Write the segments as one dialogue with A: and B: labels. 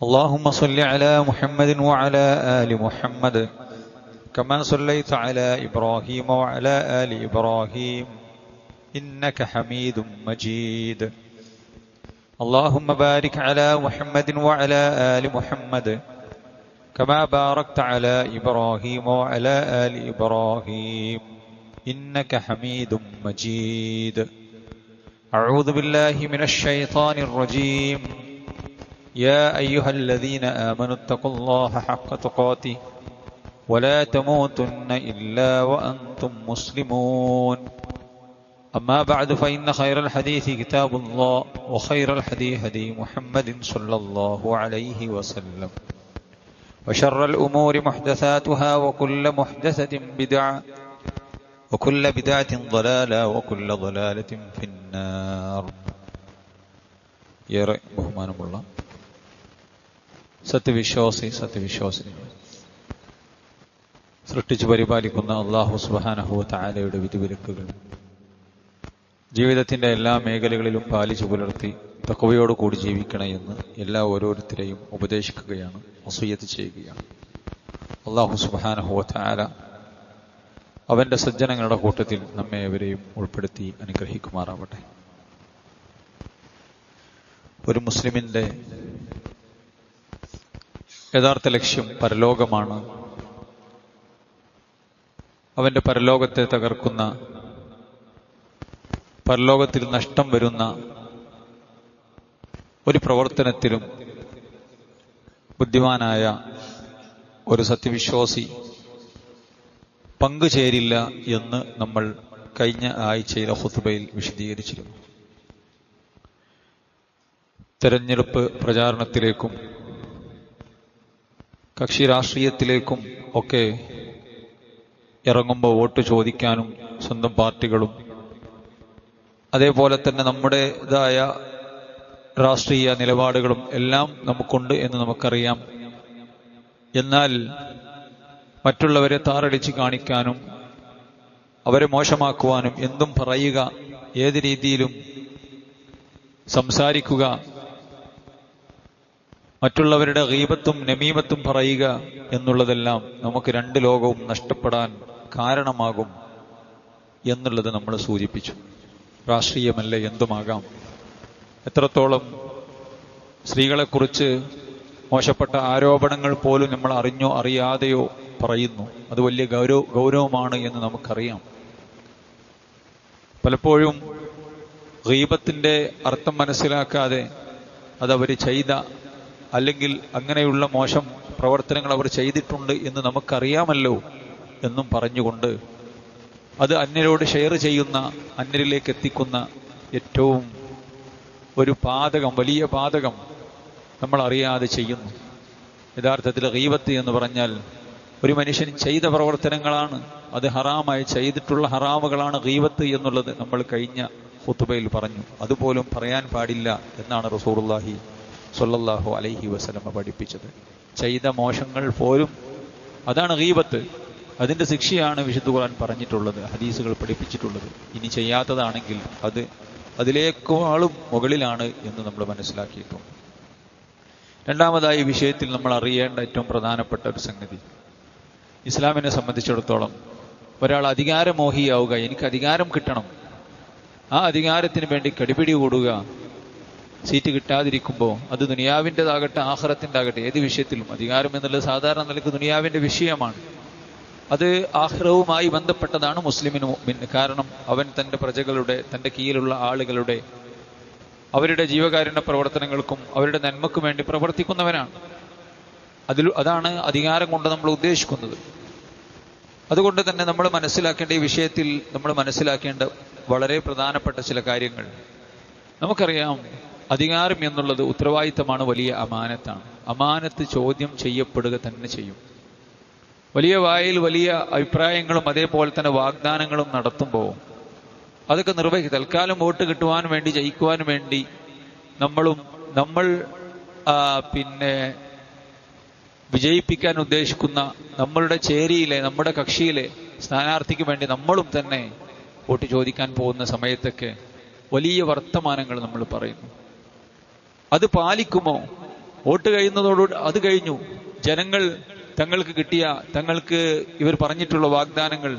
A: اللهم صل على محمد وعلى آل محمد كما صليت على إبراهيم وعلى آل إبراهيم إنك حميد مجيد. اللهم بارك على محمد وعلى آل محمد كما باركت على إبراهيم وعلى آل إبراهيم إنك حميد مجيد. أعوذ بالله من الشيطان الرجيم. يا أيها الذين آمنوا اتقوا الله حق تقاته ولا تموتن إلا وأنتم مسلمون. أما بعد فإن خير الحديث كتاب الله وخير الهدي هدي محمد صلى الله عليه وسلم وشر الأمور محدثاتها وكل محدثة بدعة وكل بدعة ضلالة وكل ضلالة في النار. ഏറെ ബഹുമാനമുള്ള സത്യവിശ്വാസികൾ സൃഷ്ടിച്ചു പരിപാലിക്കുന്ന അല്ലാഹു സുബ്ഹാനഹു വ തആലയുടെ വിധിവിലക്കുകൾ ജീവിതത്തിന്റെ എല്ലാ മേഖലകളിലും പാലിച്ചു പുലർത്തി തഖ്വയോട് കൂടി ജീവിക്കണമെന്ന് എല്ലാ ഓരോരുത്തരെയും ഉപദേശിക്കുകയാണ്, വസിയ്യത്ത് ചെയ്യുകയാണ്. അല്ലാഹു സുബ്ഹാനഹു വ തആല അവന്റെ സജ്ജനങ്ങളുടെ കൂട്ടത്തിൽ നമ്മെ ഏവരെയും ഉൾപ്പെടുത്തി അനുഗ്രഹിക്കുമാറാവട്ടെ. ഒരു മുസ്ലിമിന്റെ യഥാർത്ഥ ലക്ഷ്യം പരലോകമാണ്. അവന്റെ പരലോകത്തെ തകർക്കുന്ന, പരലോകത്തിൽ നഷ്ടം വരുന്ന ഒരു പ്രവർത്തനത്തിലും ബുദ്ധിമാനായ ഒരു സത്യവിശ്വാസി പങ്കുചേരില്ല എന്ന് നമ്മൾ കഴിഞ്ഞ ആഴ്ചയിലെ ഖുത്ബയിൽ വിശദീകരിച്ചിരുന്നു. തെരഞ്ഞെടുപ്പ് പ്രചാരണത്തിലേക്കും കക്ഷി രാഷ്ട്രീയത്തിലേക്കും ഒക്കെ ഇറങ്ങുമ്പോൾ വോട്ട് ചോദിക്കാനും സ്വന്തം പാർട്ടികളും അതേപോലെ തന്നെ നമ്മുടേതായ രാഷ്ട്രീയ നിലപാടുകളും എല്ലാം നമുക്കുണ്ട് എന്ന് നമുക്കറിയാം. എന്നാൽ മറ്റുള്ളവരെ താറടിച്ച് കാണിക്കാനും അവരെ മോശമാക്കുവാനും എന്തും പറയുക, ഏത് രീതിയിലും സംസാരിക്കുക, മറ്റുള്ളവരുടെ ഗീബത്തും നമീമത്തും പറയുക എന്നുള്ളതെല്ലാം നമുക്ക് രണ്ട് ലോകവും നഷ്ടപ്പെടാൻ കാരണമാകും എന്നുള്ളത് നമ്മൾ സൂചിപ്പിച്ചു. രാഷ്ട്രീയമല്ല, എന്തുമാകാം. എത്രത്തോളം സ്ത്രീകളെക്കുറിച്ച് മോശപ്പെട്ട ആരോപണങ്ങൾ പോലും നമ്മൾ അറിഞ്ഞോ അറിയാതെയോ പറയുന്നു. അത് വലിയ ഗൗരവമാണ് എന്ന് നമുക്കറിയാം. പലപ്പോഴും ഗീബത്തിന്റെ അർത്ഥം മനസ്സിലാക്കാതെ അതവർ ചെയ്ത, അല്ലെങ്കിൽ അങ്ങനെയുള്ള മോശം പ്രവർത്തനങ്ങൾ അവർ ചെയ്തിട്ടുണ്ട് എന്ന് നമുക്കറിയാമല്ലോ എന്നും പറഞ്ഞുകൊണ്ട് അത് അന്യരോട് ഷെയർ ചെയ്യുന്ന, അന്യരിലേക്ക് എത്തിക്കുന്ന ഏറ്റവും ഒരു പാതകം, വലിയ പാതകം നമ്മൾ അറിയാതെ ചെയ്യുന്നു. യഥാർത്ഥത്തിൽ ഗീബത്ത് എന്ന് പറഞ്ഞാൽ ഒരു മനുഷ്യൻ ചെയ്ത പ്രവർത്തനങ്ങളാണ്, അത് ഹറാമായി ചെയ്തിട്ടുള്ള ഹറാമുകളാണ് ഗീബത്ത് എന്നുള്ളത് നമ്മൾ കഴിഞ്ഞ ഖുത്ബയിൽ പറഞ്ഞു. അതുപോലും പറയാൻ പാടില്ല എന്നാണ് റസൂലുള്ളാഹി സ്വല്ലല്ലാഹു അലൈഹി വസല്ലമ പഠിപ്പിച്ചത്. ചെയ്ത മോശങ്ങൾ പോലും അതാണ് ഗീബത്ത്. അതിന്റെ ശിക്ഷയാണ് വിശുദ്ധ ഖുർആൻ പറഞ്ഞിട്ടുള്ളത്, ഹദീസുകൾ പഠിപ്പിച്ചിട്ടുള്ളത്. ഇനി ചെയ്യാത്തതാണെങ്കിൽ അത് അതിലേക്കാളും മുകളിലാണ് എന്ന് നമ്മൾ മനസ്സിലാക്കിയിട്ടുണ്ട്. രണ്ടാമതായി വിഷയത്തിൽ നമ്മൾ അറിയേണ്ട ഏറ്റവും പ്രധാനപ്പെട്ട ഒരു സംഗതി, ഇസ്ലാമിനെ സംബന്ധിച്ചിടത്തോളം ഒരാൾ അധികാരമോഹിയാവുക, എനിക്ക് അധികാരം കിട്ടണം, ആ അധികാരത്തിന് വേണ്ടി കടിപിടി കൂടുക, സീറ്റ് കിട്ടാതിരിക്കുമ്പോൾ അത് ദുനിയാവിൻ്റെതാകട്ടെ ആഖിറത്തിൻ്റെ ആകട്ടെ, ഏത് വിഷയത്തിലും അധികാരം എന്നുള്ളത് സാധാരണ നിലയ്ക്ക് ദുനിയാവിൻ്റെ വിഷയമാണ്. അത് ആഖിറവുമായി ബന്ധപ്പെട്ടതാണ് മുസ്ലിമിന് മുഅ്മിന്. കാരണം അവൻ തൻ്റെ പ്രജകളുടെ, തൻ്റെ കീഴിലുള്ള ആളുകളുടെ, അവരുടെ ജീവകാരുണ്യ പ്രവർത്തനങ്ങൾക്കും അവരുടെ നന്മക്കും വേണ്ടി പ്രവർത്തിക്കുന്നവനാണ്. അതാണ് അധികാരം കൊണ്ട് നമ്മൾ ഉദ്ദേശിക്കുന്നത്. അതുകൊണ്ട് തന്നെ നമ്മൾ മനസ്സിലാക്കേണ്ട ഈ വിഷയത്തിൽ നമ്മൾ മനസ്സിലാക്കേണ്ട വളരെ പ്രധാനപ്പെട്ട ചില കാര്യങ്ങൾ നമുക്കറിയാം. അധികാരം എന്നുള്ളത് ഉത്തരവാദിത്തമാണ്, വലിയ അമാനത്താണ്. അമാനത്ത് ചോദ്യം ചെയ്യപ്പെടുക തന്നെ ചെയ്യും. വലിയ വായിൽ വലിയ അഭിപ്രായങ്ങളും അതേപോലെ തന്നെ വാഗ്ദാനങ്ങളും നടത്തുമ്പോൾ അതൊക്കെ തൽക്കാലം വോട്ട് കിട്ടുവാൻ വേണ്ടി, ജയിക്കുവാൻ വേണ്ടി നമ്മൾ വിജയിപ്പിക്കാൻ ഉദ്ദേശിക്കുന്ന നമ്മളുടെ ചേരിയിലെ, നമ്മുടെ കക്ഷിയിലെ സ്ഥാനാർത്ഥിക്ക് വേണ്ടി നമ്മളും തന്നെ വോട്ട് ചോദിക്കാൻ പോകുന്ന സമയത്തൊക്കെ വലിയ വർത്തമാനങ്ങൾ നമ്മൾ പറയുന്നു. അത് പാലിക്കുമോ? വോട്ട് കഴിയുന്നതോടുകൂടി അത് കഴിഞ്ഞു. ജനങ്ങൾ തങ്ങൾക്ക് കിട്ടിയ, തങ്ങൾക്ക് ഇവർ പറഞ്ഞിട്ടുള്ള വാഗ്ദാനങ്ങൾ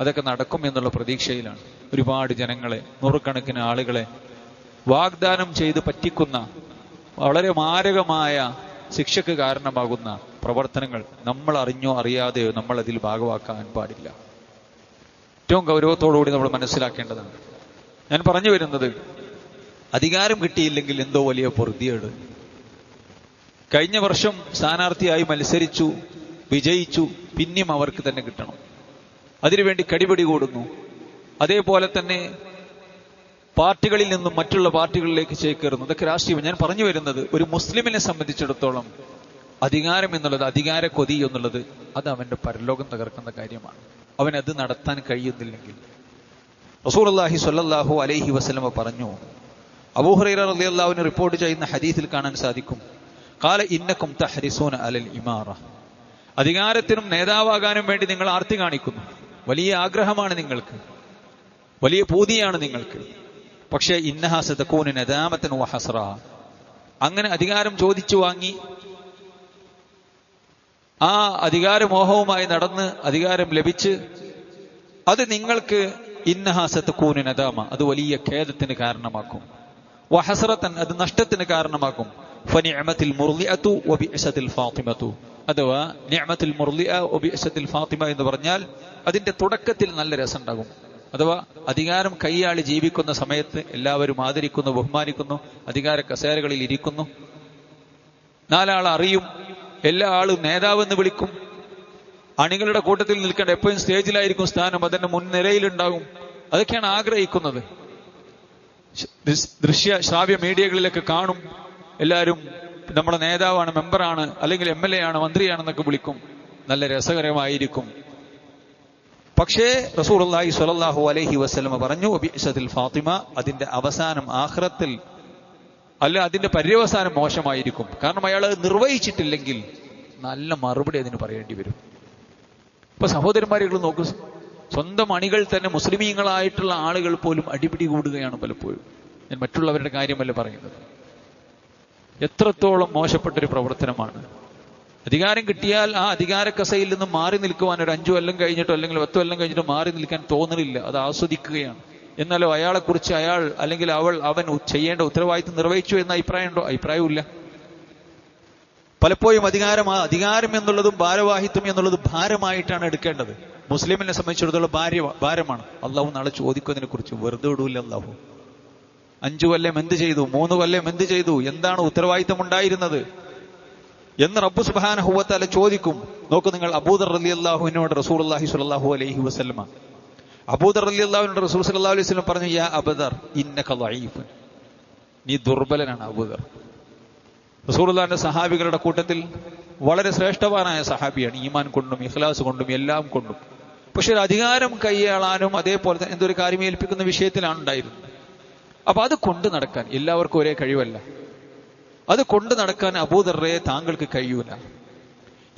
A: അതൊക്കെ നടക്കും എന്നുള്ള പ്രതീക്ഷയിലാണ്. ഒരുപാട് ജനങ്ങളെ, നൂറുകണക്കിന് ആളുകളെ വാഗ്ദാനം ചെയ്ത് പറ്റിക്കുന്ന, വളരെ മാരകമായ ശിക്ഷയ്ക്ക് കാരണമാകുന്ന പ്രവർത്തനങ്ങൾ നമ്മൾ അറിഞ്ഞോ അറിയാതെയോ നമ്മൾ അതിൽ ഭാഗമാക്കാൻ പാടില്ല. ഏറ്റവും ഗൗരവത്തോടുകൂടി നമ്മൾ മനസ്സിലാക്കേണ്ടതാണ്. ഞാൻ പറഞ്ഞു വരുന്നത്, അധികാരം കിട്ടിയില്ലെങ്കിൽ എന്തോ വലിയ പൊറുതിയേട്. കഴിഞ്ഞ വർഷം സ്ഥാനാർത്ഥിയായി മത്സരിച്ചു, വിജയിച്ചു, പിന്നെയും അവർക്ക് തന്നെ കിട്ടണം. അതിനുവേണ്ടി കടിപിടി കൂടുന്നു. അതേപോലെ തന്നെ പാർട്ടികളിൽ നിന്നും മറ്റുള്ള പാർട്ടികളിലേക്ക് ചേക്കേറുന്നു. ഇതൊക്കെ രാഷ്ട്രീയം. ഞാൻ പറഞ്ഞു വരുന്നത്, ഒരു മുസ്ലിമിനെ സംബന്ധിച്ചിടത്തോളം അധികാരം എന്നുള്ളത്, അധികാര കൊതി എന്നുള്ളത്, അത് അവന്റെ പരലോകം തകർക്കുന്ന കാര്യമാണ്. അവനത് നടത്താൻ കഴിയുന്നില്ലെങ്കിൽ, റസൂലുള്ളാഹി സ്വല്ലല്ലാഹു അലൈഹി വസല്ലമ പറഞ്ഞു, അബൂ ഹുറൈറ റളിയല്ലാഹു അൻഹു റിപ്പോർട്ട് ചെയ്യുന്ന ഹദീസിൽ കാണാൻ സാധിക്കും, ഖാല ഇന്നകും തഹ്രിസൂന അലൽ ഇമാറ, അധികാരത്തിനും നേതാവാകാനും വേണ്ടി നിങ്ങൾ ആർത്തി കാണിക്കുന്നു. വലിയ ആഗ്രഹമാണ് നിങ്ങൾക്ക്, വലിയ പൂതിയാണ് നിങ്ങൾക്ക്. പക്ഷേ ഇന്നഹാ സതകൂന നദാമതൻ വഹസ്റ, അങ്ങനെ അധികാരം ചോദിച്ചു വാങ്ങി ആ അധികാരമോഹവുമായി നടന്ന് അധികാരം ലഭിച്ച് അത് നിങ്ങൾക്ക് ഇന്നഹാ സതകൂന നദാമ, അത് വലിയ ഖേദത്തിന് കാരണമാക്കും. വഹസ്റതൻ, അത് നഷ്ടത്തിന് കാരണമാക്കും. ഫനിഅമത്തിൽ മുർളിഅതു വബിഅസത്തിൽ ഫാത്തിമതു, അഥവാ നിഅമത്തുൽ മുർളിഅ വബിഅസത്തിൽ ഫാത്തിമ എന്ന് പറഞ്ഞാൽ അതിന്റെ തുടക്കത്തിൽ നല്ല രസമുണ്ടാകും. അഥവാ അധികാരം കൈയാളി ജീവിക്കുന്ന സമയത്ത് എല്ലാവരും ആദരിക്കുന്നു, ബഹുമാനിക്കുന്നു, അധികാര കസേരകളിൽ ഇരിക്കുന്നു, നാലാൾ അറിയും, എല്ലാ ആളും നേതാവെന്ന് വിളിക്കും, അണികളുടെ കൂട്ടത്തിൽ നിൽക്കേണ്ട, എപ്പോഴും സ്റ്റേജിലായിരിക്കും സ്ഥാനം, അതിന്റെ മുൻനിരയിലുണ്ടാകും. അതൊക്കെയാണ് ആഗ്രഹിക്കുന്നത്. ദൃശ്യ ശ്രാവ്യ മീഡിയകളിലൊക്കെ കാണും, എല്ലാവരും നമ്മുടെ നേതാവാണ്, മെമ്പറാണ്, അല്ലെങ്കിൽ MLA ആണ്, മന്ത്രിയാണെന്നൊക്കെ വിളിക്കും. നല്ല രസകരമായിരിക്കും. പക്ഷേ റസൂലുള്ളാഹി സ്വല്ലല്ലാഹു അലൈഹി വസല്ലമ പറഞ്ഞു, ബിഅസത്തിൽ ഫാത്തിമ, അതിന്റെ അവസാനം ആഖിറത്തിൽ അല്ല, അതിന്റെ പര്യവസാനം മോശമായിരിക്കും. കാരണം അയാൾ അത് നിർവഹിച്ചിട്ടില്ലെങ്കിൽ നല്ല മറുപടി അതിന് പറയേണ്ടി വരും. ഇപ്പൊ സഹോദരന്മാരെ നോക്കൂ, സ്വന്തം അണികൾ തന്നെ മുസ്ലിമീങ്ങളായിട്ടുള്ള ആളുകൾ പോലും അടിപിടി കൂടുകയാണ് പലപ്പോഴും. ഞാൻ മറ്റുള്ളവരുടെ കാര്യമല്ല പറയുന്നത്. എത്രത്തോളം മോശപ്പെട്ടൊരു പ്രവർത്തനമാണ്. അധികാരം കിട്ടിയാൽ ആ അധികാര കസയിൽ നിന്നും മാറി നിൽക്കുവാൻ ഒരു 5 കൊല്ലം കഴിഞ്ഞിട്ടോ അല്ലെങ്കിൽ 10 കൊല്ലം കഴിഞ്ഞിട്ടോ മാറി നിൽക്കാൻ തോന്നണില്ല. അത് ആസ്വദിക്കുകയാണ്. എന്നാലോ അയാളെക്കുറിച്ച് അയാൾ അല്ലെങ്കിൽ അവൻ ചെയ്യേണ്ട ഉത്തരവാദിത്വം നിർവഹിച്ചു എന്ന അഭിപ്രായമുണ്ടോ? അഭിപ്രായമില്ല. പലപ്പോഴും അധികാരം എന്നുള്ളതും ഭാരവാഹിത്വം എന്നുള്ളതും ഭാരമായിട്ടാണ് എടുക്കേണ്ടത്. മുസ്ലിമിനെ സംബന്ധിച്ചിടത്തോളം ഭാരമാണ്. അള്ളാഹു നാളെ ചോദിക്കുന്നതിനെ കുറിച്ച് വെറുതെ വിടൂല്ല. അള്ളാഹു 5 കൊല്ലം എന്ത് ചെയ്തു, 3 കൊല്ലം എന്ത് ചെയ്തു, എന്താണ് ഉത്തരവാദിത്വം ഉണ്ടായിരുന്നത് എന്ന് റബ്ബ് സുബ്ഹാനഹു വ തആല ചോദിക്കും. നോക്കൂ നിങ്ങൾ, അബൂദർ റളിയല്ലാഹു അൻഹുവിനോട് റസൂലുള്ളാഹി സ്വല്ലല്ലാഹു അലൈഹി വസല്ലമ, അബൂദർ റളിയല്ലാഹു അൻഹു റസൂൽ സല്ലല്ലാഹു അലൈഹി വസല്ലം പറഞ്ഞു, യാ അബൂദർ ഇന്നക ദഈഫ്, നീ ദുർബലനാണ് അബൂദർ. റസൂലുള്ളാഹിന്റെ സഹാബികളുടെ കൂട്ടത്തിൽ വളരെ ശ്രേഷ്ഠവാനായ സഹാബിയാണ്, ഈമാൻ കൊണ്ടും ഇഖ്ലാസ് കൊണ്ടും എല്ലാം കൊണ്ടും. പക്ഷെ ഒരു അധികാരം കൈയാളാനും അതേപോലെ തന്നെ എന്തൊരു കാര്യം ഏൽപ്പിക്കുന്ന വിഷയത്തിലാണ് ഉണ്ടായിരുന്നത്. അപ്പൊ അത് കൊണ്ടു നടക്കാൻ എല്ലാവർക്കും ഒരേ കഴിവല്ല. അത് കൊണ്ടു നടക്കാൻ അബൂദർറെ താങ്കൾക്ക് കഴിയൂല.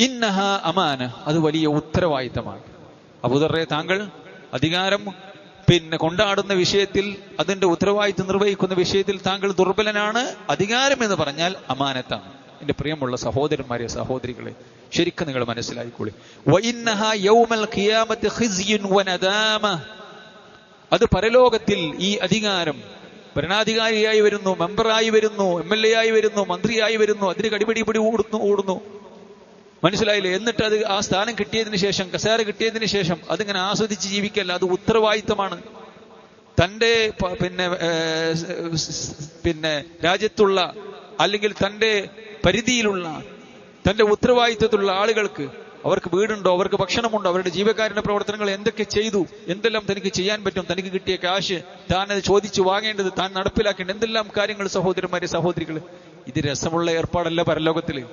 A: ഇന്നഹ അമാന, അത് വലിയ ഉത്തരവാദിത്തമാണ്. അബൂദർറെ താങ്കൾ അധികാരം കൊണ്ടാടുന്ന വിഷയത്തിൽ, അതിന്റെ ഉത്തരവാദിത്വം നിർവഹിക്കുന്ന വിഷയത്തിൽ താങ്കൾ ദുർബലനാണ്. അധികാരം എന്ന് പറഞ്ഞാൽ അമാനത്താണ്. എന്റെ പ്രിയമുള്ള സഹോദരന്മാരെ, സഹോദരികളെ, ശരിക്കും നിങ്ങൾ മനസ്സിലായിക്കോളി. വഇന്നഹ യൗമൽ ഖിയാമത്തി ഖിസ്യുൻ വനദാമ, അത് പരലോകത്തിൽ ഈ അധികാരം ഭരണാധികാരിയായി വരുന്നു, മെമ്പറായി വരുന്നു, MLA ആയി വരുന്നു, മന്ത്രിയായി വരുന്നു, അതിന് കടിപിടി ഓടുന്നു. മനസ്സിലായില്ലേ? എന്നിട്ട് അത് ആ സ്ഥാനം കിട്ടിയതിന് ശേഷം, കസേര കിട്ടിയതിന് ശേഷം അതിങ്ങനെ ആസ്വദിച്ച് ജീവിക്കല്ല. അത് ഉത്തരവാദിത്തമാണ്. തൻ്റെ പിന്നെ രാജ്യത്തുള്ള അല്ലെങ്കിൽ തൻ്റെ പരിധിയിലുള്ള തൻ്റെ ഉത്തരവാദിത്തത്തിലുള്ള ആളുകൾക്ക്, അവർക്ക് വീടുണ്ടോ, അവർക്ക് ഭക്ഷണമുണ്ടോ, അവരുടെ ജീവകാരുണ്യ പ്രവർത്തനങ്ങൾ എന്തൊക്കെ ചെയ്തു, എന്തെല്ലാം തനിക്ക് ചെയ്യാൻ പറ്റും, തനിക്ക് കിട്ടിയ കാശ് താൻ അത് ചോദിച്ചു വാങ്ങേണ്ടത്, താൻ നടപ്പിലാക്കേണ്ടത്, എന്തെല്ലാം കാര്യങ്ങൾ. സഹോദരന്മാരെ, സഹോദരികള്, ഇത് രസമുള്ള ഏർപ്പാടല്ല പരലോകത്തില്.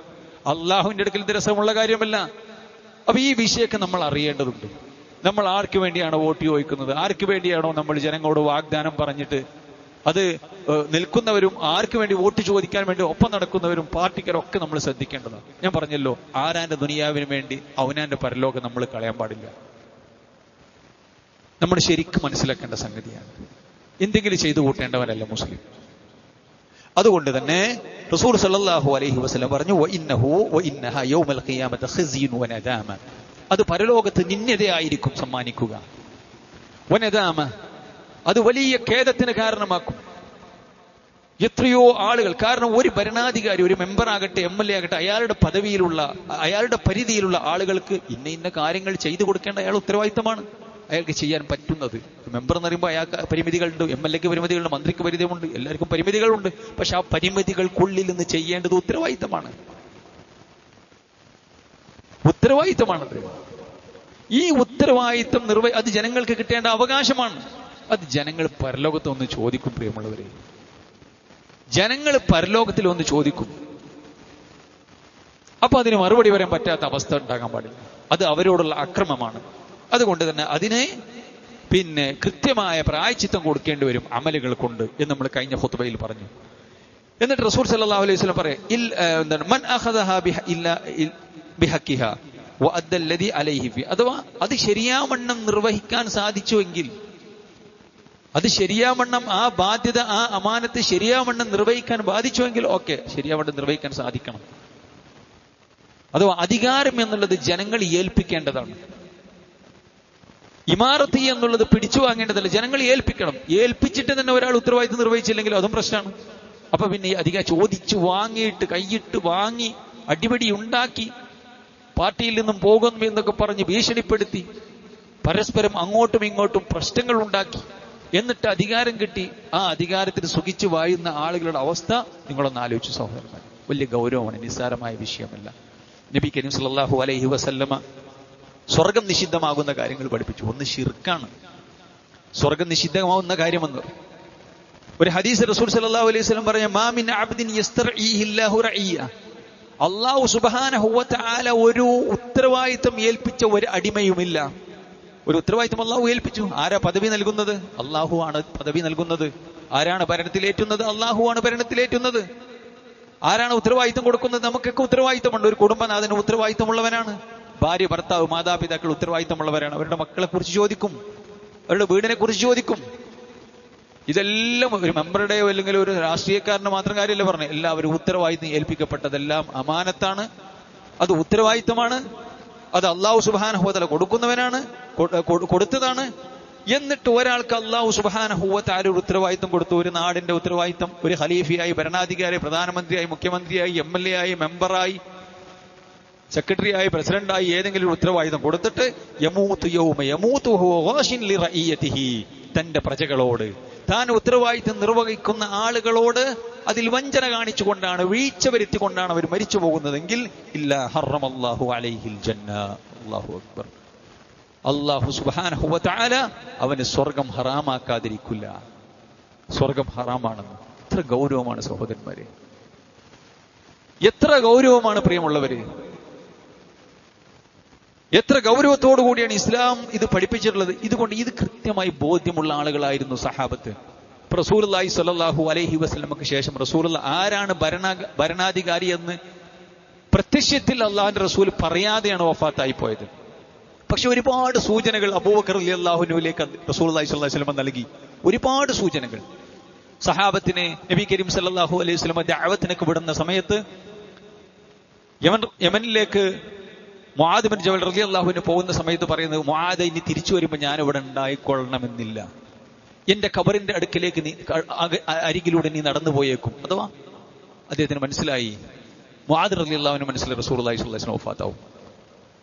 A: അള്ളാഹുവിന്റെ അടുക്കൽ ഇത് രസമുള്ള കാര്യമല്ല. അപ്പൊ ഈ വിഷയമൊക്കെ നമ്മൾ അറിയേണ്ടതുണ്ട്. നമ്മൾ ആർക്ക് വേണ്ടിയാണോ വോട്ട് ചോദിക്കുന്നത്, ആർക്ക് വേണ്ടിയാണോ നമ്മൾ ജനങ്ങളോട് വാഗ്ദാനം പറഞ്ഞിട്ട് അത് നിൽക്കുന്നവരും, ആർക്ക് വേണ്ടി വോട്ട് ചോദിക്കാൻ വേണ്ടി ഒപ്പം നടക്കുന്നവരും പാർട്ടിക്കാരൊക്കെ നമ്മൾ ശ്രദ്ധിക്കേണ്ടതാണ്. ഞാൻ പറഞ്ഞല്ലോ, ആരാന്റെ ദുനിയാവിന് വേണ്ടി അവനാന്റെ പരലോകം നമ്മൾ കളയാൻ പാടില്ല. നമ്മൾ ശരിക്കും മനസ്സിലാക്കേണ്ട സംഗതിയാണ്. എന്തെങ്കിലും ചെയ്തു കൂട്ടേണ്ടവരല്ല മുസ്ലിം. അതുകൊണ്ട് തന്നെ റസൂൽ സല്ലല്ലാഹു അലൈഹി വസല്ലം പറഞ്ഞു വഇന്നഹ യൗമൽ ഖിയാമത്തി ഖിസ്യുൻ വനദാമ, അത് പരലോകത്ത് നിന്ദ്യതയായിരിക്കും സമ്മാനിക്കുക. വനദാമ, അത് വലിയ ഖേദത്തിന് കാരണമാക്കും. എത്രയോ ആളുകൾ, കാരണം ഒരു ഭരണാധികാരി, ഒരു മെമ്പർ ആകട്ടെ, MLA ആകട്ടെ, അയാളുടെ പരിധിയിലുള്ള ആളുകൾക്ക് ഇന്ന കാര്യങ്ങൾ ചെയ്തു കൊടുക്കേണ്ട അയാൾ ഉത്തരവാദിത്തമാണ്. അയാൾക്ക് ചെയ്യാൻ പറ്റുന്നത്. മെമ്പർ എന്ന് പറയുമ്പോൾ അയാൾക്ക് പരിമിതികളുണ്ട്, MLAക്ക് പരിമിതികളുണ്ട്, മന്ത്രിക്ക് പരിമിതിയുണ്ട്, എല്ലാവർക്കും പരിമിതികളുണ്ട്. പക്ഷെ ആ പരിമിതികൾക്കുള്ളിൽ നിന്ന് ചെയ്യേണ്ടത് ഉത്തരവാദിത്തമാണത്. ഈ ഉത്തരവാദിത്തം അത് ജനങ്ങൾക്ക് കിട്ടേണ്ട അവകാശമാണ്. അത് ജനങ്ങൾ പരലോകത്ത് ഒന്ന് ചോദിക്കും. പ്രിയമുള്ളവരെ, ജനങ്ങൾ പരലോകത്തിൽ ഒന്ന് ചോദിക്കും. അപ്പൊ അതിന് മറുപടി പറയാൻ പറ്റാത്ത അവസ്ഥ ഉണ്ടാകാൻ പാടില്ല. അത് അവരോടുള്ള അക്രമമാണ്. അതുകൊണ്ട് തന്നെ അതിനെ കൃത്യമായ പ്രായശ്ചിത്തം കൊടുക്കേണ്ടി വരും അമലുകൾ കൊണ്ട് എന്ന് നമ്മൾ കഴിഞ്ഞ ഖുത്ബയിൽ പറഞ്ഞു. എന്നിട്ട് റസൂൽ സല്ലല്ലാഹു അലൈഹി വസല്ലം പറയാം, മൻ അഖദഹ ബിഹഖിഹാ വഅദ്ദ അല്ലദി അലൈഹി ഫി, അഥവാ അത് ശരിയാവണ്ണം നിർവഹിക്കാൻ സാധിച്ചുവെങ്കിൽ, അത് ശരിയാവണ്ണം ആ ബാധ്യത, ആ അമാനത്ത് ശരിയാവണ്ണം നിർവഹിക്കാൻ ബാധിച്ചുവെങ്കിൽ ഓക്കെ, ശരിയാവണ്ണം നിർവഹിക്കാൻ സാധിക്കണം. അഥവാ അധികാരം എന്നുള്ളത് ജനങ്ങൾ ഏൽപ്പിക്കേണ്ടതാണ്. ഇമാറത്ത് എന്നുള്ളത് പിടിച്ചു വാങ്ങേണ്ടതല്ല, ജനങ്ങൾ ഏൽപ്പിക്കണം. ഏൽപ്പിച്ചിട്ട് തന്നെ ഒരാൾ ഉത്തരവാദിത്തം നിർവഹിച്ചില്ലെങ്കിൽ അതും പ്രശ്നമാണ്. അപ്പൊ പിന്നെ അധികം ചോദിച്ചു വാങ്ങിയിട്ട്, കൈയിട്ട് വാങ്ങി, അടിപിടി ഉണ്ടാക്കി, പാർട്ടിയിൽ നിന്നും പോകുന്നു എന്നൊക്കെ പറഞ്ഞ് ഭീഷണിപ്പെടുത്തി, പരസ്പരം അങ്ങോട്ടും ഇങ്ങോട്ടും പ്രശ്നങ്ങൾ ഉണ്ടാക്കി, എന്നിട്ട് അധികാരം കിട്ടി ആ അധികാരത്തിന് സുഖിച്ചു വായുന്ന ആളുകളുടെ അവസ്ഥ നിങ്ങളൊന്ന് ആലോചിച്ചു സഹോദരന്മാർ. വലിയ ഗൗരവമാണ്, നിസ്സാരമായ വിഷയമല്ല. നബി കരീം സല്ലല്ലാഹു അലൈഹി വസല്ലമ സ്വർഗം നിഷിദ്ധമാകുന്ന കാര്യങ്ങൾ പഠിപ്പിച്ചു. ഒന്ന് ശിർക്കാണ് സ്വർഗം നിഷിദ്ധമാകുന്ന കാര്യമെന്ന്. ഒരു ഹദീസ് റസൂൽ സല്ലല്ലാഹു അലൈഹി വസല്ലം പറഞ്ഞു, മാ മിൻ അബ്ദിൻ യസ്തർഈഹില്ലാഹു റഈയ, അല്ലാഹു സുബ്ഹാനഹു വ തആല ഒരു ഉത്തരവാദിത്തം ഏൽപ്പിച്ച ഒരു അടിമയുമില്ല. ഒരു ഉത്തരവാദിത്തം അല്ലാഹു ഏൽപ്പിച്ചു. ആരാ പദവി നൽകുന്നത്? അല്ലാഹു ആണ് പദവി നൽകുന്നത്. ആരാണ് ഭരണത്തിലേറ്റുന്നത്? അല്ലാഹു ആണ് ഭരണത്തിലേറ്റുന്നത്. ആരാണ് ഉത്തരവാദിത്തം കൊടുക്കുന്നത്? നമുക്കൊക്കെ ഉത്തരവാദിത്തമുണ്ട്. ഒരു കുടുംബനാഥന് ഉത്തരവാദിത്തമുള്ളവനാണ്. ഭാര്യ, ഭർത്താവ്, മാതാപിതാക്കൾ ഉത്തരവാദിത്തമുള്ളവരാണ്. അവരുടെ മക്കളെ കുറിച്ച് ചോദിക്കും, അവരുടെ വീടിനെ കുറിച്ച് ചോദിക്കും. ഇതെല്ലാം ഒരു മെമ്പറുടെയോ അല്ലെങ്കിൽ ഒരു രാഷ്ട്രീയക്കാരന് മാത്രം കാര്യമല്ല പറഞ്ഞത്. എല്ലാവരും ഉത്തരവാദിത്തം ഏൽപ്പിക്കപ്പെട്ടതെല്ലാം അമാനത്താണ്. അത് ഉത്തരവാദിത്തമാണ്. അത് അല്ലാഹു സുബ്ഹാനഹു വ തആല കൊടുക്കുന്നവനാണ്, കൊടുത്തതാണ്. എന്നിട്ട് ഒരാൾക്ക് അല്ലാഹു സുബ്ഹാനഹു വ തആല ഒരു ഉത്തരവാദിത്തം കൊടുത്തു. ഒരു നാടിന്റെ ഉത്തരവാദിത്തം, ഒരു ഖലീഫയായി, ഭരണാധികാരി, പ്രധാനമന്ത്രിയായി, മുഖ്യമന്ത്രിയായി, MLA ആയി, മെമ്പറായി, സെക്രട്ടറിയായി, പ്രസിഡന്റായി ഏതെങ്കിലും ഒരു ഉത്തരവാദിത്തം കൊടുത്തിട്ട് യമൂതു യൗമ യമൂതു ഹുവ ഗാശിൻ ലിറഇയതിഹി, തന്റെ പ്രജകളോട്, താൻ ഉത്തരവാദിത്തം നിർവഹിക്കുന്ന ആളുകളോട് അതിൽ വഞ്ചന കാണിച്ചുകൊണ്ടാണ്, വീഴ്ച വരുത്തിക്കൊണ്ടാണ് അവർ മരിച്ചു പോകുന്നതെങ്കിൽ ഇല്ലാ ഹറമല്ലാഹു അലൈഹിൽ ജന്ന. അല്ലാഹു അക്ബർ. അല്ലാഹു സുബ്ഹാനഹു വ തആല അവന് സ്വർഗം ഹറാമാക്കാതിരിക്കില്ല. സ്വർഗം ഹറാമാണെന്ന്. എത്ര ഗൗരവമാണ് സഹോദരന്മാരെ, എത്ര ഗൗരവമാണ് പ്രിയമുള്ളവര്. എത്ര ഗൗരവത്തോടു കൂടിയാണ് ഇസ്ലാം ഇത് പഠിപ്പിച്ചിട്ടുള്ളത്. ഇതുകൊണ്ട് ഇത് കൃത്യമായി ബോധ്യമുള്ള ആളുകളായിരുന്നു സഹാബത്ത്. റസൂലുള്ളാഹി സ്വല്ലല്ലാഹു അലൈഹി വസല്ലമക്ക് ശേഷം റസൂലുള്ള ആരാണ് ഭരണാധികാരി എന്ന് പ്രത്യക്ഷത്തിൽ അള്ളാഹുവിന്റെ റസൂൽ പറയാതെയാണ് വഫാത്തായി പോയത്. പക്ഷെ ഒരുപാട് സൂചനകൾ അബൂബക്കർ റളിയല്ലാഹു അൻഹുവിലേക്ക് റസൂലുള്ളാഹി സ്വല്ലല്ലാഹു അലൈഹി വസല്ലം നൽകി. ഒരുപാട് സൂചനകൾ. സഹാബത്തിനെ നബി കരീം സല്ലല്ലാഹു അലൈഹി വസല്ലം ദഅവത്തിനൊക്കെ വിടുന്ന സമയത്ത് യമനിലേക്ക് മുആദ് ബിൻ ജബൽ റളിയല്ലാഹു അൻഹു പോകുന്ന സമയത്ത് പറയുന്നത്, മുആദ് ഇനി തിരിച്ചു വരുമ്പോൾ ഞാൻ ഇവിടെ ഉണ്ടായിക്കൊള്ളണമെന്നില്ല, എന്റെ ഖബറിന്റെ അടുക്കിലേക്ക് നീ അരികിലൂടെ നീ നടന്നു പോയേക്കും. അഥവാ അദ്ദേഹത്തിന് മനസ്സിലായി, മുആദ് റളിയല്ലാഹു അൻഹു മനസ്സിലായി റസൂലുള്ളാഹി സ്വല്ലല്ലാഹു അലൈഹി വസല്ലം വഫാത്താവും,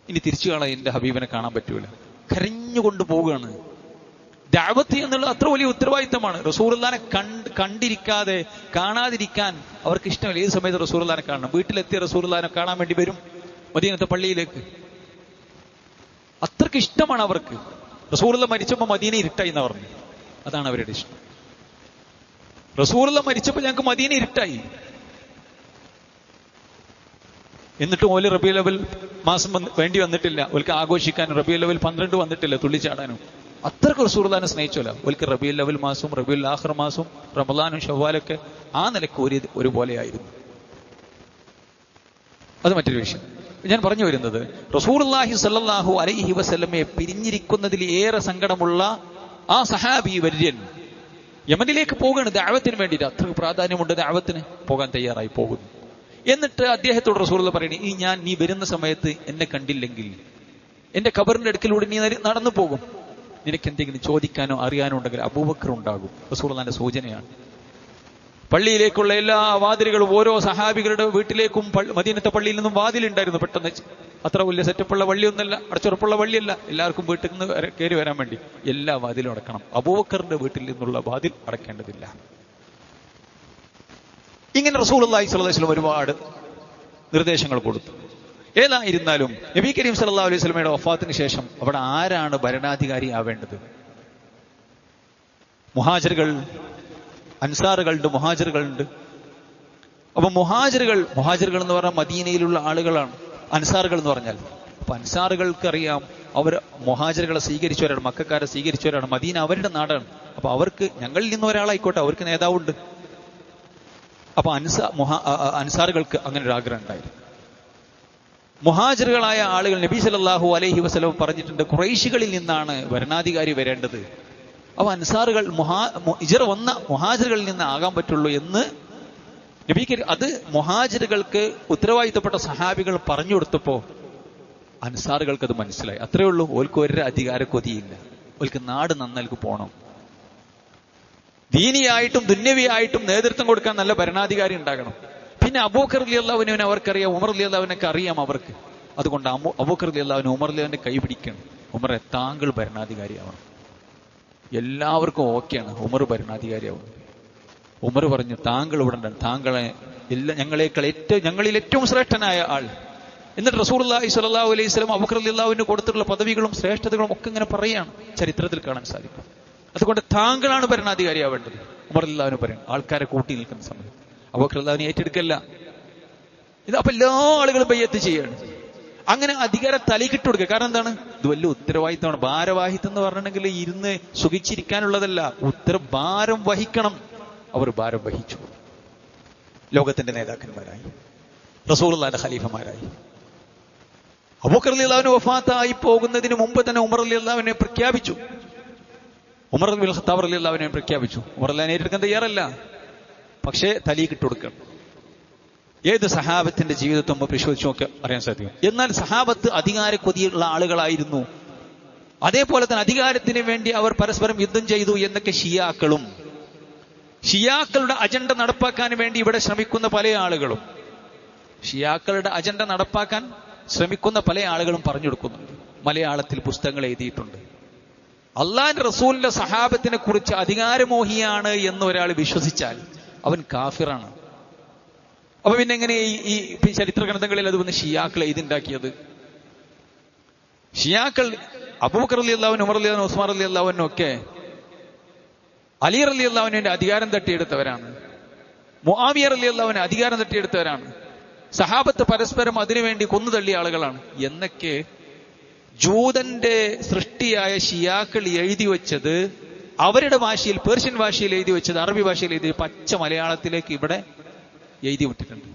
A: ഇനി തിരിച്ചു കാണാൻ എന്റെ ഹബീബിനെ കാണാൻ പറ്റൂല. കരഞ്ഞുകൊണ്ട് പോവുകയാണ്. ദഅവത്ത് എന്നുള്ള അത്ര വലിയ ഉത്തരവാദിത്തമാണ്. റസൂലുള്ളാഹിനെ കണ്ടിരിക്കാതെ കാണാതിരിക്കാൻ അവർക്ക് ഇഷ്ടമല്ല. ഏത് സമയത്ത് റസൂലുള്ളാഹിനെ കാണണം. വീട്ടിലെത്തിയ റസൂലുള്ളാഹിനെ കാണാൻ വേണ്ടി വരും മദീനത്തെ പള്ളിയിലേക്ക്. അത്രയ്ക്ക് ഇഷ്ടമാണ് അവർക്ക്. റസൂലുള്ള മരിച്ചപ്പോൾ മദീന ഇരുട്ടായി എന്ന് പറഞ്ഞു. അതാണ് അവരുടെ ഇഷ്ടം. റസൂലുള്ള മരിച്ചപ്പോൾ ഞങ്ങൾക്ക് മദീന ഇരുട്ടായി. എന്നിട്ടും ഓല് റബീഉൽ അവ്വൽ മാസം വേണ്ടി വന്നിട്ടില്ല. ഓൽക്ക് ആഘോഷിക്കാൻ റബീഉൽ അവ്വൽ 12 വന്നിട്ടില്ല തുള്ളിച്ചാടാനും. അത്രക്ക് റസൂലുള്ളാഹിനെ സ്നേഹിച്ചോല. ഓൽക്ക് റബീഉൽ അവ്വൽ മാസവും റബീഉൽ ആഖിർ മാസവും റമളാനും ശവ്വാലൊക്കെ ആ നിലയ്ക്ക് ഒരുപോലെയായിരുന്നു. അത് മറ്റൊരു വിഷയം. ഞാൻ പറഞ്ഞു വരുന്നത്, റസൂലുള്ളാഹി സ്വല്ലല്ലാഹു അലൈഹി വസല്ലമയെ പിരിഞ്ഞിരിക്കുന്നതിൽ ഏറെ സങ്കടമുള്ള ആ സഹാബി വര്യൻ യമനിലേക്ക് പോവുകയാണ് ദഅവത്തിന് വേണ്ടിയിട്ട്. അത്ര പ്രാധാന്യമുണ്ട് ദഅവത്തിന്. പോകാൻ തയ്യാറായി പോകുന്നു. എന്നിട്ട് അദ്ദേഹത്തോട് റസൂലുള്ളാഹി പറയുന്നു, നീ വരുന്ന സമയത്ത് എന്നെ കണ്ടില്ലെങ്കിൽ എന്റെ ഖബറിന്റെ അടുക്കിലൂടെ നീ നടന്നു പോകും. നിനക്ക് എന്തെങ്കിലും ചോദിക്കാനോ അറിയാനോ ഉണ്ടെങ്കിൽ അബൂബക്കർ ഉണ്ടാകും. റസൂലുള്ളാഹിന്റെ സൂചനയാണ്. പള്ളിയിലേക്കുള്ള എല്ലാ വാതിലുകളും ഓരോ സഹാബികളുടെ വീട്ടിലേക്കും മദീനത്തെ പള്ളിയിൽ നിന്നും വാതിലുണ്ടായിരുന്നു. പെട്ടെന്ന് അത്ര വലിയ സെറ്റപ്പുള്ള വള്ളിയൊന്നല്ല, അടച്ചുറപ്പുള്ള വള്ളിയല്ല. എല്ലാവർക്കും വീട്ടിൽ നിന്ന് കയറി വരാൻ വേണ്ടി എല്ലാ വാതിലും അടക്കണം. അബൂബക്കറിന്റെ വീട്ടിൽ നിന്നുള്ള വാതിൽ അടക്കേണ്ടതില്ല. ഇങ്ങനെ റസൂലുള്ളാഹി സ്വല്ലല്ലാഹു അലൈഹി വസല്ലം ഒരുപാട് നിർദ്ദേശങ്ങൾ കൊടുത്തു. ഏതായിരുന്നാലും നബി കരീം സല്ലല്ലാഹു അലൈഹി വസല്ലമയുടെ വഫാത്തിന് ശേഷം അവിടെ ആരാണ് ഭരണാധികാരി ആവേണ്ടത്? മുഹാജിറുകൾ, അൻസാറുകളുണ്ട്, മുഹാജിറുകളുണ്ട്. അപ്പൊ മുഹാജിറുകൾ എന്ന് പറഞ്ഞാൽ മദീനയിലുള്ള ആളുകളാണ്. അൻസാറുകൾ എന്ന് പറഞ്ഞാൽ, അപ്പൊ അൻസാറുകൾക്ക് അറിയാം അവർ മുഹാജിറുകളെ സ്വീകരിച്ചവരാണ്, മക്കക്കാരെ സ്വീകരിച്ചവരാണ്. മദീന അവരുടെ നാടാണ്. അപ്പൊ അവർക്ക് ഞങ്ങളിൽ നിന്ന് ഒരാളായിക്കോട്ടെ, അവർക്ക് നേതാവുണ്ട്. അപ്പൊ അൻസാറുകൾക്ക് അങ്ങനെ ഒരു ആഗ്രഹം ഉണ്ടായിരുന്നു. മുഹാജിറുകളായ ആളുകൾ നബി സല്ലല്ലാഹു അലൈഹി വസല്ലം പറഞ്ഞിട്ടുണ്ട്, ഖുറൈശികളിൽ നിന്നാണ് ഭരണാധികാരി വരേണ്ടത്. അപ്പൊ അൻസാറുകൾ ഹിജ്റ വന്ന മുഹാജിറുകളിൽ നിന്ന് ആകാൻ പറ്റുള്ളൂ എന്ന് അത് മുഹാജിറുകൾക്ക് ഉത്തരവാദിത്തപ്പെട്ട സഹാബികൾ പറഞ്ഞു കൊടുത്തപ്പോ അൻസാറുകൾക്ക് അത് മനസ്സിലായി. അത്രേ ഉള്ളൂ. ഓൽക്ക് ഒരു അധികാര കൊതിയില്ല. ഓൽക്ക് നാട് നന്നാൽക്ക് പോകണം. ദീനിയായിട്ടും ദുന്യവിയായിട്ടും നേതൃത്വം കൊടുക്കാൻ നല്ല ഭരണാധികാരി ഉണ്ടാകണം. പിന്നെ അബൂബക്കർ റളിയല്ലാഹു അൻഹുവിനെ അവർക്കറിയാം, ഉമർ റളിയല്ലാഹു അൻഹുവിനൊക്കെ അറിയാം അവർക്ക്. അതുകൊണ്ട് അബൂബക്കർ റളിയല്ലാഹു അൻഹു ഉമർ റളിയല്ലാഹുവിന്റെ കൈ പിടിക്കണം. ഉമറെ, താങ്കൾ ഭരണാധികാരിയാവണം. എല്ലാവർക്കും ഓക്കെയാണ് ഉമർ ഭരണാധികാരിയാവുന്നത്. ഉമർ പറഞ്ഞു, താങ്കൾ ഇവിടെ ഉണ്ട്, താങ്കളെ ഞങ്ങളിൽ ഏറ്റവും ശ്രേഷ്ഠനായ ആൾ. എന്നിട്ട് റസൂലുള്ളാഹി സ്വല്ലല്ലാഹു അലൈഹി വസല്ലം അബൂബക്കർ റളിയല്ലാഹു അൻഹു കൊടുത്തിട്ടുള്ള പദവികളും ശ്രേഷ്ഠതകളും ഒക്കെ ഇങ്ങനെ പറയാണ്, ചരിത്രത്തിൽ കാണാൻ സാധിക്കും. അതുകൊണ്ട് താങ്കളാണ് ഭരണാധികാരിയാവേണ്ടത്. ഉമർ റളിയല്ലാഹു അൻഹു പറയും, ആൾക്കാരെ കൂട്ടി നിൽക്കുന്ന സമയം അബൂബക്കർ റളിയല്ലാഹു അൻഹു ഏറ്റെടുക്കല്ല. ഇത് അപ്പൊ എല്ലാ ആളുകളും ബയ്യത്ത് ചെയ്യാണ്. അങ്ങനെ അധികാരം തലക്കിട്ട് കൊടുക്കുക. കാരണം എന്താണ്? ഇത് വലിയ ഉത്തരവാദിത്തമാണ്. ഭാരവാഹിത്വം എന്ന് പറഞ്ഞിട്ടുണ്ടെങ്കിൽ ഇരുന്ന് സുഖിച്ചിരിക്കാനുള്ളതല്ല, ഭാരം വഹിക്കണം. അവർ ഭാരം വഹിച്ചു. ലോകത്തിന്റെ നേതാക്കന്മാരായി, റസൂലുള്ളാഹിന്റെ ഖലീഫമാരായി. അബൂബക്കർ റളിയല്ലാഹു അൻഹു വഫാത്തായി പോകുന്നതിന് മുമ്പ് തന്നെ ഉമർ റളിയല്ലാഹു അൻഹുവിനെ പ്രഖ്യാപിച്ചു. ഉമർ ഇബ്നുൽ ഖത്താബ് റളിയല്ലാഹു അൻഹുവിനെ പ്രഖ്യാപിച്ചു. ഉമർ റളിയല്ലാഹു അൻഹു ഏറ്റെടുക്കാൻ തയ്യാറല്ല, പക്ഷേ തലക്കിട്ട് കൊടുക്കണം. ഏത് സഹാബത്തിന്റെ ജീവിതത്തെ നമ്മൾ പരിശോധിച്ച് നോക്കി അറിയാൻ സാധിക്കും. എന്നാൽ സഹാബത്ത് അധികാര കൊതിയുള്ള ആളുകളായിരുന്നു. അതേപോലെ തന്നെ അധികാരത്തിന് വേണ്ടി അവർ പരസ്പരം യുദ്ധം ചെയ്തു എന്നൊക്കെ ഷിയാക്കളുടെ അജണ്ട നടപ്പാക്കാൻ വേണ്ടി ഇവിടെ ശ്രമിക്കുന്ന പല ആളുകളും പറഞ്ഞു കൊടുക്കുന്നുണ്ട്. മലയാളത്തിൽ പുസ്തകങ്ങൾ എഴുതിയിട്ടുണ്ട്. അള്ളാഹുവിന്റെ റസൂലിന്റെ സഹാബത്തിനെ കുറിച്ച് അധികാരമോഹിയാണ് എന്ന് ഒരാൾ വിശ്വസിച്ചാൽ അവൻ കാഫിറാണ്. അപ്പൊ പിന്നെ എങ്ങനെ ഈ ചരിത്ര ഗ്രന്ഥങ്ങളിൽ അത് വന്ന് ഷിയാക്കൾ എഴുതിണ്ടാക്കിയത്? ഷിയാക്കൾ അബൂബക്കർ റളിയല്ലാഹു അൻഹു, ഉമർ റളിയല്ലാഹു അൻഹു, ഉസ്മാൻ റളിയല്ലാഹു അൻഹു ഒക്കെ അലി റളിയല്ലാഹു അൻഹുവിന്റെ അധികാരം തട്ടിയെടുത്തവരാണ്. മുആവിയ റളിയല്ലാഹു അൻഹു അധികാരം തട്ടിയെടുത്തവരാണ്. സഹാബത്ത് പരസ്പരം അതിനുവേണ്ടി കൊന്നുതള്ളിയ ആളുകളാണ് എന്നൊക്കെ ജൂതന്റെ സൃഷ്ടിയായ ഷിയാക്കൾ എഴുതി വെച്ചത് അവരുടെ ഭാഷയിൽ, പേർഷ്യൻ ഭാഷയിൽ എഴുതി വെച്ചത്, അറബി ഭാഷയിൽ എഴുതി പച്ച മലയാളത്തിലേക്ക് ഇവിടെ എഴുതി വിട്ടിട്ടുണ്ട്.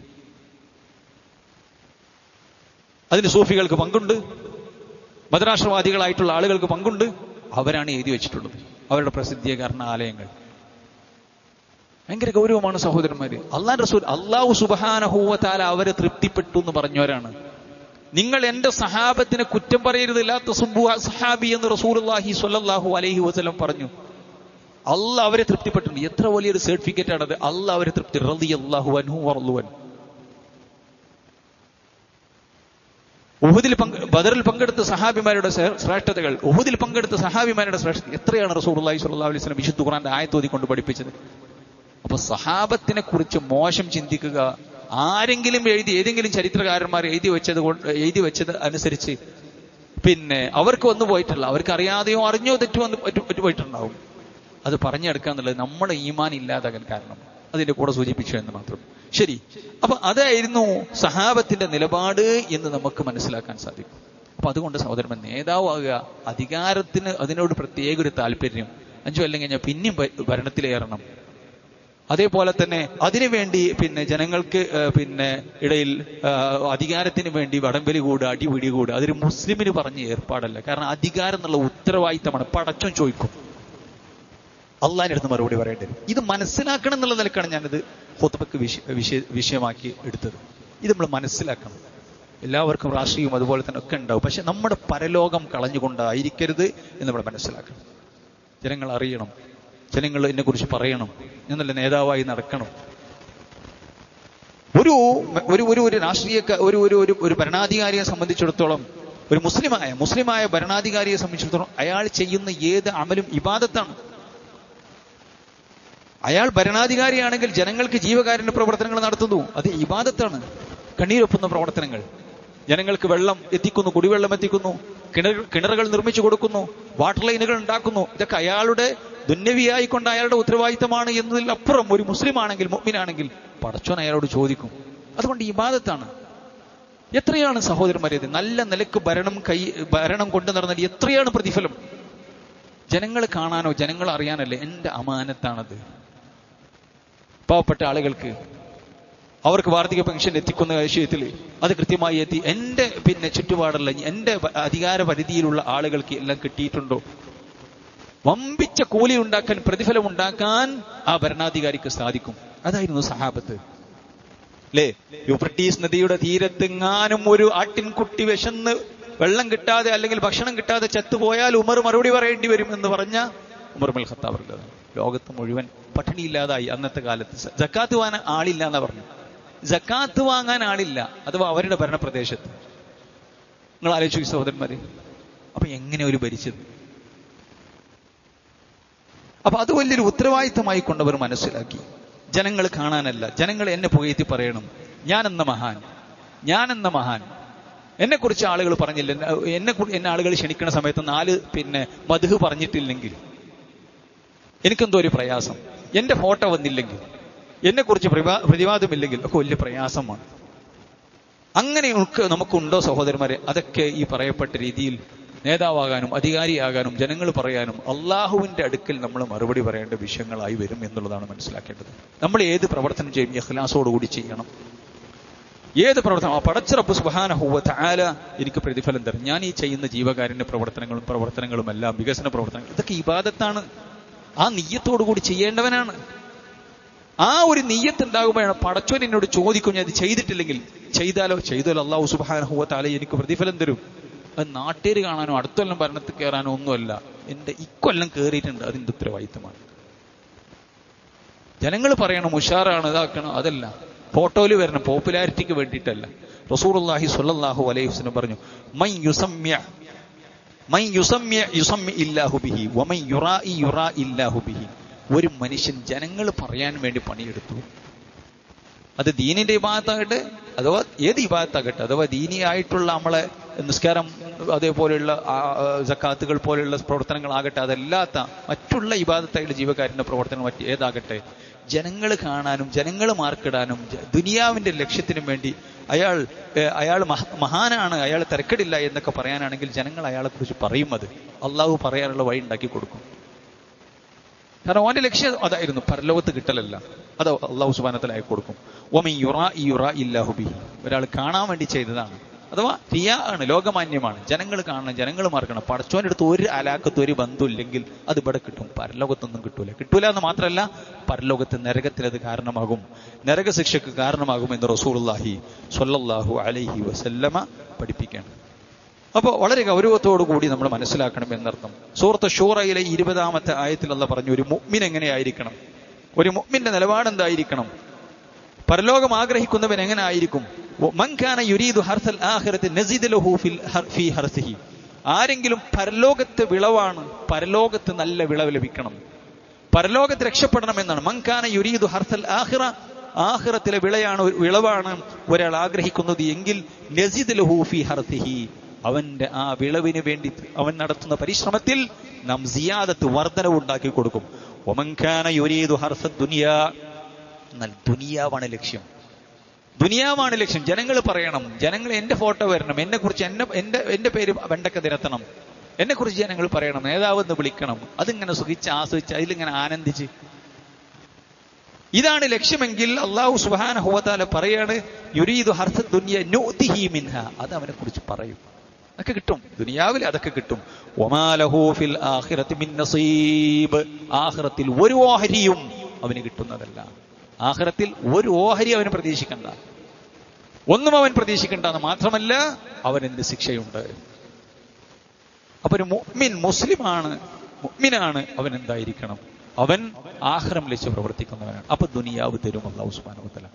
A: അതിന് സൂഫികൾക്ക് പങ്കുണ്ട്, മതരാഷ്ട്രവാദികളായിട്ടുള്ള ആളുകൾക്ക് പങ്കുണ്ട്. അവരാണ് എഴുതി വെച്ചിട്ടുള്ളത്, അവരുടെ പ്രസിദ്ധീകരണ ആലയങ്ങൾ. ഭയങ്കര ഗൗരവമാണ് സഹോദരന്മാര്. അല്ലാഹു സുബ്ഹാനഹു വ തആല അവരെ തൃപ്തിപ്പെട്ടു എന്ന് പറഞ്ഞവരാണ്. നിങ്ങൾ എന്റെ സഹാബത്തിനെ കുറ്റം പറയരുത്, ലാ തസുബ്ബു അസ്ഹാബി എന്ന് റസൂലുള്ളാഹി സ്വല്ലല്ലാഹു അലൈഹി വസല്ലം പറഞ്ഞു. അള്ളാഹ് അവരെ തൃപ്തിപ്പെട്ടിട്ടുണ്ട്. എത്ര വലിയൊരു സർട്ടിഫിക്കറ്റ് ആണത്. അള്ളാഹ് അവരെ തൃപ്തി. റളിയല്ലാഹു അൻഹു വറളു അൻഹു. ബദറിൽ പങ്കെടുത്ത സഹാബിമാരുടെ ശ്രേഷ്ഠതകൾ, ഉഹുദിൽ പങ്കെടുത്ത സഹാബിമാരുടെ ശ്രേഷ്ഠത എത്രയാണ് റസൂലുള്ളാഹി സ്വല്ലല്ലാഹു അലൈഹി വസല്ലം വിശുദ്ധ ഖുർആന്റെ ആയത്ത് ഓതിക്കൊണ്ട് പഠിപ്പിച്ചത്. അപ്പൊ സഹാബത്തിനെ കുറിച്ച് മോശം ചിന്തിക്കുക, ആരെങ്കിലും ഏതെങ്കിലും ചരിത്രകാരന്മാർ എഴുതി വെച്ചത് അനുസരിച്ച് പിന്നെ അവർക്ക് വന്നു പോയിട്ടുള്ള, അവർക്ക് അറിയാതെയോ അറിഞ്ഞോ തെറ്റു പോയിട്ടുണ്ടാവും. അത് പറഞ്ഞെടുക്കുക എന്നുള്ളത് നമ്മുടെ ഈമാൻ ഇല്ലാതാകാൻ കാരണം. അതിന്റെ കൂടെ സൂചിപ്പിച്ചു എന്ന് മാത്രം. ശരി, അപ്പൊ അതായിരുന്നു സഹാബത്തിന്റെ നിലപാട് എന്ന് നമുക്ക് മനസ്സിലാക്കാൻ സാധിക്കും. അപ്പൊ അതുകൊണ്ട് സഹോദരൻ, നേതാവാകുക, അധികാരത്തിന് അതിനോട് പ്രത്യേക ഒരു താല്പര്യം, 5 കൊല്ലം കഴിഞ്ഞാൽ പിന്നെയും ഭരണത്തിലേറണം. അതേപോലെ തന്നെ അതിനുവേണ്ടി പിന്നെ ജനങ്ങൾക്ക് ഇടയിൽ അധികാരത്തിന് വേണ്ടി വടംവലി കൂടുക, അടിപിടി കൂടുക, അതൊരു മുസ്ലിമിന് പറഞ്ഞ ഏർപ്പാടല്ല. കാരണം അധികാരം എന്നുള്ള ഉത്തരവാദിത്തമാണ്. പടച്ചോൻ ചോദിക്കും.
B: അള്ളാഹിന്റെ അടുത്ത് മറുപടി പറയേണ്ടി വരും. ഇത് മനസ്സിലാക്കണം എന്നുള്ള നിലക്കാണ് ഞാനിത് ഖുത്ബക്ക് വിഷയമാക്കി എടുത്തത്. ഇത് നമ്മൾ മനസ്സിലാക്കണം. എല്ലാവർക്കും രാഷ്ട്രീയവും അതുപോലെ തന്നെ ഒക്കെ ഉണ്ടാവും. പക്ഷെ നമ്മുടെ പരലോകം കളഞ്ഞുകൊണ്ടായിരിക്കരുത് എന്ന് നമ്മൾ മനസ്സിലാക്കണം. ജനങ്ങൾ അറിയണം, ജനങ്ങൾ എന്നെ കുറിച്ച് പറയണം, ഞാൻ നല്ല നേതാവായി നടക്കണം. ഒരു രാഷ്ട്രീയ ഒരു ഭരണാധികാരിയെ സംബന്ധിച്ചിടത്തോളം, ഒരു മുസ്ലിമായ ഭരണാധികാരിയെ സംബന്ധിച്ചിടത്തോളം അയാൾ ചെയ്യുന്ന ഏത് അമലും ഇബാദത്താണ്. അയാൾ ഭരണാധികാരിയാണെങ്കിൽ ജനങ്ങൾക്ക് ജീവകാരുണ്യ പ്രവർത്തനങ്ങൾ നടത്തുന്നു, അത് ഇബാദത്താണ്. കണ്ണീരൊപ്പുന്ന പ്രവർത്തനങ്ങൾ, ജനങ്ങൾക്ക് വെള്ളം എത്തിക്കുന്നു, കുടിവെള്ളം എത്തിക്കുന്നു, കിണറുകൾ നിർമ്മിച്ചു കൊടുക്കുന്നു, വാട്ടർ ലൈനുകൾ ഉണ്ടാക്കുന്നു. ഇതൊക്കെ അയാളുടെ ദുന്യവിയായിക്കൊണ്ട് അയാളുടെ ഉത്തരവാദിത്തമാണ് എന്നതിലപ്പുറം ഒരു മുസ്ലിം ആണെങ്കിൽ, മുഅ്മിനാണെങ്കിൽ പടച്ചോൻ അയാളോട് ചോദിക്കും. അതുകൊണ്ട് ഇബാദത്താണ്. എത്രയാണ് സഹോദരന്മാരെ നല്ല നിലക്ക് ഭരണം കൊണ്ടു നടന്നാൽ എത്രയാണ് പ്രതിഫലം? ജനങ്ങൾ കാണാനോ ജനങ്ങൾ അറിയാനല്ലേ? എൻ്റെ അമാനത്താണത്. പാവപ്പെട്ട ആളുകൾക്ക് അവർക്ക് വാർഷിക പെൻഷൻ എത്തിക്കുന്ന വിഷയത്തിൽ അത് കൃത്യമായി എത്തി എൻ്റെ ചുറ്റുപാടുള്ള എൻ്റെ അധികാര പരിധിയിലുള്ള ആളുകൾക്ക് എല്ലാം കിട്ടിയിട്ടുണ്ടോ? വമ്പിച്ച കൂലി ഉണ്ടാക്കാൻ, പ്രതിഫലം ഉണ്ടാക്കാൻ ആ ഭരണാധികാരിക്ക് സാധിക്കും. അതായിരുന്നു സഹാബത്ത് അല്ലേ? യൂഫ്രട്ടീസ് നദിയുടെ തീരത്തെങ്ങാനും ഒരു ആട്ടിൻകുട്ടി വിശന്ന് വെള്ളം കിട്ടാതെ അല്ലെങ്കിൽ ഭക്ഷണം കിട്ടാതെ ചത്തുപോയാൽ ഉമർ മറുപടി പറയേണ്ടി വരും എന്ന് പറഞ്ഞ ഉമർ ഇബ്നുൽ ഖത്താബ്. ലോകത്ത് മുഴുവൻ പട്ടിണിയില്ലാതായി അന്നത്തെ കാലത്ത്. സക്കാത്ത് വാങ്ങാൻ ആളില്ല എന്നാ പറഞ്ഞു. സക്കാത്ത് വാങ്ങാൻ ആളില്ല, അഥവാ അവരുടെ ഭരണപ്രദേശത്ത്. നിങ്ങൾ ആലോചിച്ചു സഹോദരന്മാരെ, അപ്പൊ എങ്ങനെ ഒരു ഭരിച്ചത്? അപ്പൊ അത് വലിയൊരു ഉത്തരവാദിത്തമായി കൊണ്ടവർ മനസ്സിലാക്കി. ജനങ്ങൾ കാണാനല്ല, ജനങ്ങൾ എന്നെ പുകഴ്ത്തി പറയണം, ഞാനെന്ന മഹാൻ. എന്നെ കുറിച്ച് ആളുകൾ പറഞ്ഞില്ല, എന്നെ ആളുകൾ ക്ഷണിക്കുന്ന സമയത്ത് 4 മദ്ഹ് പറഞ്ഞിട്ടില്ലെങ്കിൽ എനിക്കെന്തോ ഒരു പ്രയാസം. എന്റെ ഫോട്ടോ വന്നില്ലെങ്കിൽ, എന്നെ കുറിച്ച് പ്രതിവാദമില്ലെങ്കിൽ ഒക്കെ വലിയ പ്രയാസമാണ്. അങ്ങനെയൊക്കെ നമുക്കുണ്ടോ സഹോദരന്മാരെ? അതൊക്കെ ഈ പറയപ്പെട്ട രീതിയിൽ നേതാവാകാനും അധികാരിയാകാനും ജനങ്ങൾ പറയാനും അള്ളാഹുവിന്റെ അടുക്കൽ നമ്മൾ മറുപടി പറയേണ്ട വിഷയങ്ങളായി വരും എന്നുള്ളതാണ് മനസ്സിലാക്കേണ്ടത്. നമ്മൾ ഏത് പ്രവർത്തനം ചെയ്യും ഇഖ്ലാസോടുകൂടി ചെയ്യണം. ഏത് പ്രവർത്തനം പടച്ച റബ്ബ് സുബ്ഹാനഹു വ തആല എനിക്ക് പ്രതിഫലം തരും. ഞാൻ ഈ ചെയ്യുന്ന ജീവകാരുണ്യ പ്രവർത്തനങ്ങളും എല്ലാം വികസന പ്രവർത്തനങ്ങൾ, ഇതൊക്കെ ഇബാദത്താണ്. ആ നിയ്യത്തോടു കൂടി ചെയ്യേണ്ടവനാണ്. ആ ഒരു നിയ്യത്ത് ഉണ്ടാകുമ്പോഴാണ് പടച്ചോൻ എന്നോട് ചോദിക്കും, ഞാൻ ഇത് ചെയ്തിട്ടില്ലെങ്കിൽ ചെയ്താലോ അല്ലാഹു സുബ്ഹാനഹു വ തആല എനിക്ക് പ്രതിഫലം തരും. അത് നാട്ടേര് കാണാനോ അടുത്തൊല്ലം ഭരണത്തിൽ കയറാനോ ഒന്നുമല്ല, എൻ്റെ ഇക്കൊല്ലം കയറിയിട്ടുണ്ട്, അതിൻ്റെ ഉത്തരവാദിത്തമാണ്. ജനങ്ങൾ പറയണം ഉഷാറാണ്, ഇതാക്കണം, അതല്ല. ഫോട്ടോയിൽ വരണം, പോപ്പുലാരിറ്റിക്ക് വേണ്ടിയിട്ടല്ല. റസൂലുള്ളാഹി സ്വല്ലല്ലാഹു അലൈഹി വസല്ലം പറഞ്ഞു, മൻ യുസമ്മി ഇല്ലാഹു ബിഹി വമൻ യുറാഇ ഇല്ലാഹു ബിഹി. ഒരു മനുഷ്യൻ ജനങ്ങൾ പറയാൻ വേണ്ടി പണിയെടുത്തു, അത് ദീനിന്റെ ഇബാദത്താകട്ടെ അഥവാ ഏത് ഇബാദത്താകട്ടെ, അഥവാ ദീനിയായിട്ടുള്ള നമ്മളെ നിസ്കാരം അതേപോലെയുള്ള സക്കാത്തുകൾ പോലെയുള്ള പ്രവർത്തനങ്ങളാകട്ടെ, അതല്ലാത്ത മറ്റുള്ള ഇബാദത്തായുള്ള ജീവകാരുണ്യ പ്രവർത്തനങ്ങൾ ഏതാകട്ടെ, ജനങ്ങൾ കാണാനും ജനങ്ങൾ മാർക്കിടാനും ദുനിയാവിന്റെ ലക്ഷ്യത്തിനും വേണ്ടി അയാൾ മഹാനാണ്, അയാൾ തിരക്കടില്ല എന്നൊക്കെ പറയാനാണെങ്കിൽ ജനങ്ങൾ അയാളെ കുറിച്ച് പറയും. അത് അള്ളാഹു പറയാനുള്ള വഴി ഉണ്ടാക്കി കൊടുക്കും. കാരണം അവന്റെ ലക്ഷ്യം അതായിരുന്നു, പരലോകത്ത് കിട്ടലല്ല, അത് അള്ളാഹു സുബ്ഹാനഹു വ തആല കൊടുക്കും. വമൻ യുറാഇ ഇല്ലാഹു ബിഹി. ഒരാൾ കാണാൻ വേണ്ടി ചെയ്തതാണ്, അഥവാ റിയാ ആണ്, ലോകമാന്യമാണ്. ജനങ്ങൾ കാണണം, ജനങ്ങൾ മാർക്കണം. പടച്ചോന്റെ അടുത്ത് ഒരു അലാക്കത്ത് ഒരു ബന്ധം ഇല്ലെങ്കിൽ അത് ഇവിടെ കിട്ടും, പരലോകത്തൊന്നും കിട്ടൂല എന്ന് മാത്രമല്ല, പരലോകത്ത് നരകത്തിൽ അത് കാരണമാകും, നരകശിക്ഷക്ക് കാരണമാകും എന്ന് റസൂലുള്ളാഹി സ്വല്ലല്ലാഹു അലൈഹി വസല്ലമ പഠിപ്പിക്കുകയാണ്. അപ്പോൾ വളരെ ഗൗരവത്തോടു കൂടി നമ്മൾ മനസ്സിലാക്കണം എന്നർത്ഥം. സൂറത്ത് ശൂറയിലെ 20-ാമത്തെ ആയത്തിൽ അല്ലാഹ് പറഞ്ഞു, ഒരു മുഅ്മിൻ എങ്ങനെയായിരിക്കണം, ഒരു മുഅ്മിന്റെ നിലപാട് എന്തായിരിക്കണം, പരലോകം ആഗ്രഹിക്കുന്നവൻ എങ്ങനെ ആയിരിക്കും? മൻ കാന യുരീദു ഹർസൽ ആഖിറതി നസിദ് ലഹു ഫീ ഹർസിഹി. ആരെങ്കിലും പരലോകത്തെ വിളവാണ്, പരലോകത്ത് നല്ല വിളവ് ലഭിക്കണം, പരലോകത്ത് രക്ഷപ്പെടണം എന്നാണ്. മൻ കാന യുരീദു ഹർസൽ ആഖിറ, ആഖിറത്തിലെ വിളവാണ് ഒരാൾ ആഗ്രഹിക്കുന്നത് എങ്കിൽ നസിദ് ലഹു ഫീ ഹർസിഹി, അവന്റെ ആ വിളവിന് വേണ്ടി അവൻ നടത്തുന്ന പരിശ്രമത്തിൽ നാം സിയാദത്ത് വർധനവ് ഉണ്ടാക്കി കൊടുക്കും. വമൻ കാന യുരീദു ഹർസദ് ദുനിയാ, എന്നാൽ ദുനിയാവാണ് ലക്ഷ്യം. ജനങ്ങൾ പറയണം, ജനങ്ങൾ എന്റെ ഫോട്ടോ വരണം, എന്നെ കുറിച്ച് എന്റെ പേര് വെണ്ടക്ക തിരത്തണം, എന്നെ കുറിച്ച് ജനങ്ങൾ പറയണം, നേതാവെന്ന് വിളിക്കണം, അതിങ്ങനെ സുഖിച്ച് ആസ്വദിച്ച് അതിലിങ്ങനെ ആനന്ദിച്ച്, ഇതാണ് ലക്ഷ്യമെങ്കിൽ അല്ലാഹു സുബ്ഹാനഹു വ തആല പറയാണ്, യുരീദു ഹർസദ് ദുനിയ നുഅ്തിഹി മിൻഹാ, അത് അവനെ കുറിച്ച് പറയും. അതൊക്കെ കിട്ടും, ദുനിയാവിൽ അതൊക്കെ കിട്ടും. വമാ ലഹു ഫിൽ ആഖിറതി മിൻ നസീബ്, ആഖിറത്തിൽ ഒരു ഓഹരിയും അവന് കിട്ടുന്നതല്ല. ആഖിറത്തിൽ ഒരു ഓഹരി അവന് പ്രതീക്ഷിക്കണ്ട, ഒന്നും അവൻ പ്രതീക്ഷിക്കണ്ടെന്ന് മാത്രമല്ല അവനെന്ത് ശിക്ഷയുണ്ട്. അപ്പൊ ഒരു മുഅ്മിൻ, മുസ്ലിമാണ്, മുഅ്മിനാണ്, അവൻ എന്തായിരിക്കണം? അവൻ ആഖിറം ലക്ഷ്യം പ്രവർത്തിക്കുന്നവനാണ്. അപ്പൊ ദുനിയാവ് തരും അല്ലാഹു സുബ്ഹാനഹു വ തആല.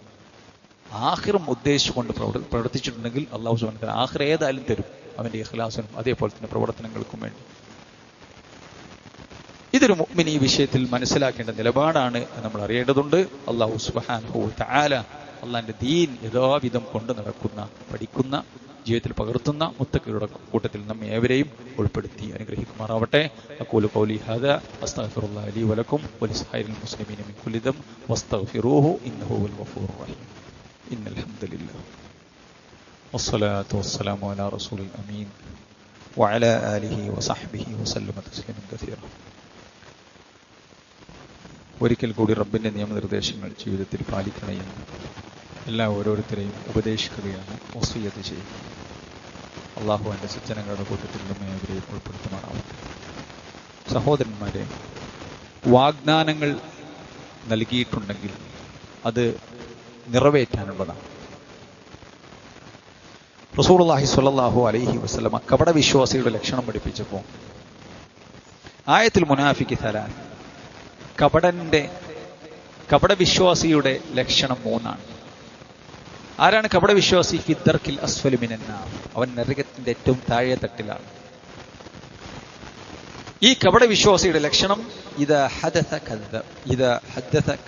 B: ആഖിറം ഉദ്ദേശിച്ചുകൊണ്ട് പ്രവർത്തിച്ചിട്ടുണ്ടെങ്കിൽ അല്ലാഹു സുബ്ഹാനഹു വ തആല ആഖിറം ഏതായാലും തരും, അവന്റെ ഇഖ്ലാസിനും അതേപോലെ തന്നെ പ്രവർത്തനങ്ങൾക്കും വേണ്ടി. ഇതൊരു മുഅ്മിൻ ഈ വിഷയത്തിൽ മനസ്സിലാക്കേണ്ട നിലപാടാണ് നമ്മൾ അറിയേണ്ടതുണ്ട്. അല്ലാഹു സുബ്ഹാനഹു വ തആല അള്ളാഹിന്റെ ദീൻ യഥാവിധം കൊണ്ടു നടക്കുന്ന, പഠിക്കുന്ന, ജീവിതത്തിൽ പകർത്തുന്ന മുത്തഖികളുടെ കൂട്ടത്തിൽ നമ്മെ ഏവരെയും ഉൾപ്പെടുത്തി അനുഗ്രഹിക്കുമാറാവട്ടെ. അഖൂലു ഖൗലി ഹാദാ അസ്തഗ്ഫിറുല്ലാഹ ലീ വലക്കും വലിസ്സായിരിൽ മുസ്ലിമീന മിൻ കുല്ലി ദം വസ്തഗ്ഫിറൂഹു ഇന്നഹു വൽ ഗഫൂറുർ റഹീം. ഇന്നൽ ഹംദുലില്ലാഹ് വസ്സലാത്തു വസ്സലാമു അലാ റസൂലിൽ അമീൻ വഅലാ ആലിഹി വസഹ്ബിഹി വസല്ലമ തസ്ലീമൻ കസീറ. ഒരിക്കൽ കൂടി റബ്ബിന്റെ നിയമനിർദ്ദേശങ്ങൾ ജീവിതത്തിൽ പാലിക്കണമെന്ന് എല്ലാ ഓരോരുത്തരെയും ഉപദേശിക്കുകയാണ്, വസിയ്യത്ത് ചെയ്യുക. അള്ളാഹു എൻ്റെ സജ്ജനങ്ങളുടെ കൂട്ടത്തിൽ നമ്മെ അവരെയും ഉൾപ്പെടുത്തുമാറാവട്ടെ. സഹോദരന്മാരെ, വാഗ്ദാനങ്ങൾ നൽകിയിട്ടുണ്ടെങ്കിൽ അത് നിറവേറ്റാനുള്ളതാണ്. റസൂലുള്ളാഹി സ്വല്ലല്ലാഹു അലൈഹി വസല്ലമ കപട വിശ്വാസിയുടെ ലക്ഷണം പഠിപ്പിച്ചപ്പോൾ ആയത്തുൽ മുനാഫിഖി സലാസ്, കപട വിശ്വാസിയുടെ ലക്ഷണം 3 ആരാണ് കപട വിശ്വാസി? ഫിദ്ദർക്കിൽ അസ്ഫലി മിനന്നാർ, അവൻ നരകത്തിന്റെ ഏറ്റവും താഴെ തട്ടിലാണ്. ഈ കപട വിശ്വാസിയുടെ ലക്ഷണം ഇദാ ഹദസ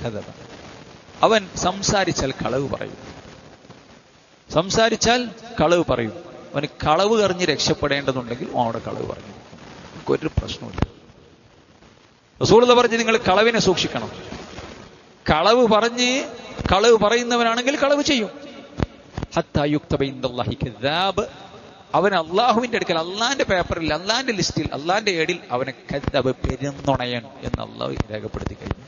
B: കദബ, അവൻ സംസാരിച്ചാൽ കളവ് പറയും. അവന് കളവ് അറിഞ്ഞ് രക്ഷപ്പെടേണ്ടതുണ്ടെങ്കിൽ അവനോട് കളവ് പറഞ്ഞു, ഒരു പ്രശ്നമില്ല. റസൂലുള്ളാഹി പറഞ്ഞു, നിങ്ങൾ കളവിനെ സൂക്ഷിക്കണം. കളവ് പറയുന്നവനാണെങ്കിൽ കളവ് ചെയ്യും. ഹത്താ യുക്തബ ഇൻദല്ലാഹി കദ്ദാബ്, അവൻ അള്ളാഹുവിന്റെ അടുക്കൽ, അള്ളാന്റെ പേപ്പറിൽ, അള്ളാന്റെ ലിസ്റ്റിൽ, അള്ളാന്റെ ഏടിൽ അവനെ കദ്ദാബ്, പെരുന്നുണയൻ എന്ന് അള്ളാഹു രേഖപ്പെടുത്തി കഴിഞ്ഞു.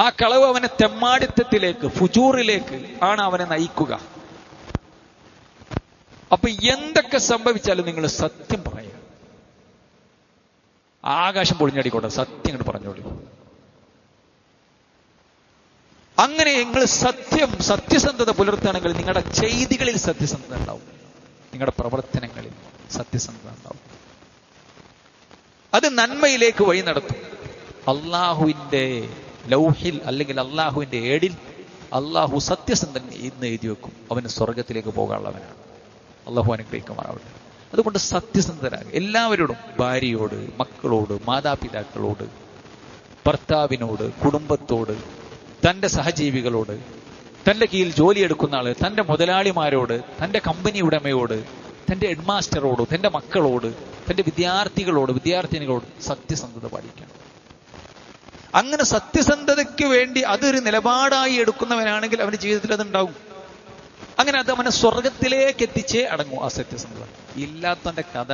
B: ആ കളവ് അവനെ തെമ്മാടിത്തത്തിലേക്ക്, ഫുജൂറിലേക്ക് ആണ് അവനെ നയിക്കുക. അപ്പൊ എന്തൊക്കെ സംഭവിച്ചാലും നിങ്ങൾ സത്യം പറയുക. ആകാശം പൊളിഞ്ഞടിക്കോട്ടെ, സത്യം ഇങ്ങോട്ട് പറഞ്ഞോളൂ. അങ്ങനെ നിങ്ങൾ സത്യസന്ധത പുലർത്തുകയാണെങ്കിൽ നിങ്ങളുടെ ചെയ്തികളിൽ സത്യസന്ധത ഉണ്ടാവും, നിങ്ങളുടെ പ്രവർത്തനങ്ങളിൽ സത്യസന്ധത ഉണ്ടാവും. അത് നന്മയിലേക്ക് വഴി നടത്തും. അള്ളാഹുവിന്റെ ലൗഹിൽ അല്ലെങ്കിൽ അള്ളാഹുവിന്റെ ഏടിൽ അള്ളാഹു സത്യസന്ധൻ എന്ന് എഴുതി വെക്കും. അവന് സ്വർഗത്തിലേക്ക് പോകാനുള്ളവനാണ്. അള്ളാഹു അനുഗ്രഹിക്കുമാറാവട്ടെ. അതുകൊണ്ട് സത്യസന്ധരാകുക എല്ലാവരോടും, ഭാര്യയോട്, മക്കളോട്, മാതാപിതാക്കളോട്, ഭർത്താവിനോട്, കുടുംബത്തോട്, തൻ്റെ സഹജീവികളോട്, തൻ്റെ കീഴിൽ ജോലിയെടുക്കുന്ന ആള്, തൻ്റെ മുതലാളിമാരോട്, തൻ്റെ കമ്പനി ഉടമയോട്, തൻ്റെ ഹെഡ്മാസ്റ്ററോട്, തൻ്റെ മക്കളോട്, തൻ്റെ വിദ്യാർത്ഥിനികളോട് സത്യസന്ധത പാലിക്കണം. അങ്ങനെ സത്യസന്ധതയ്ക്ക് വേണ്ടി അതൊരു നിലപാടായി എടുക്കുന്നവനാണെങ്കിൽ അവന്റെ ജീവിതത്തിൽ അതുണ്ടാവും. അങ്ങനെ അത് അവനെ സ്വർഗത്തിലേക്ക് എത്തിച്ചേ അടങ്ങും ആ സത്യസന്ധത. ഇല്ലാത്തവന്റെ കഥ,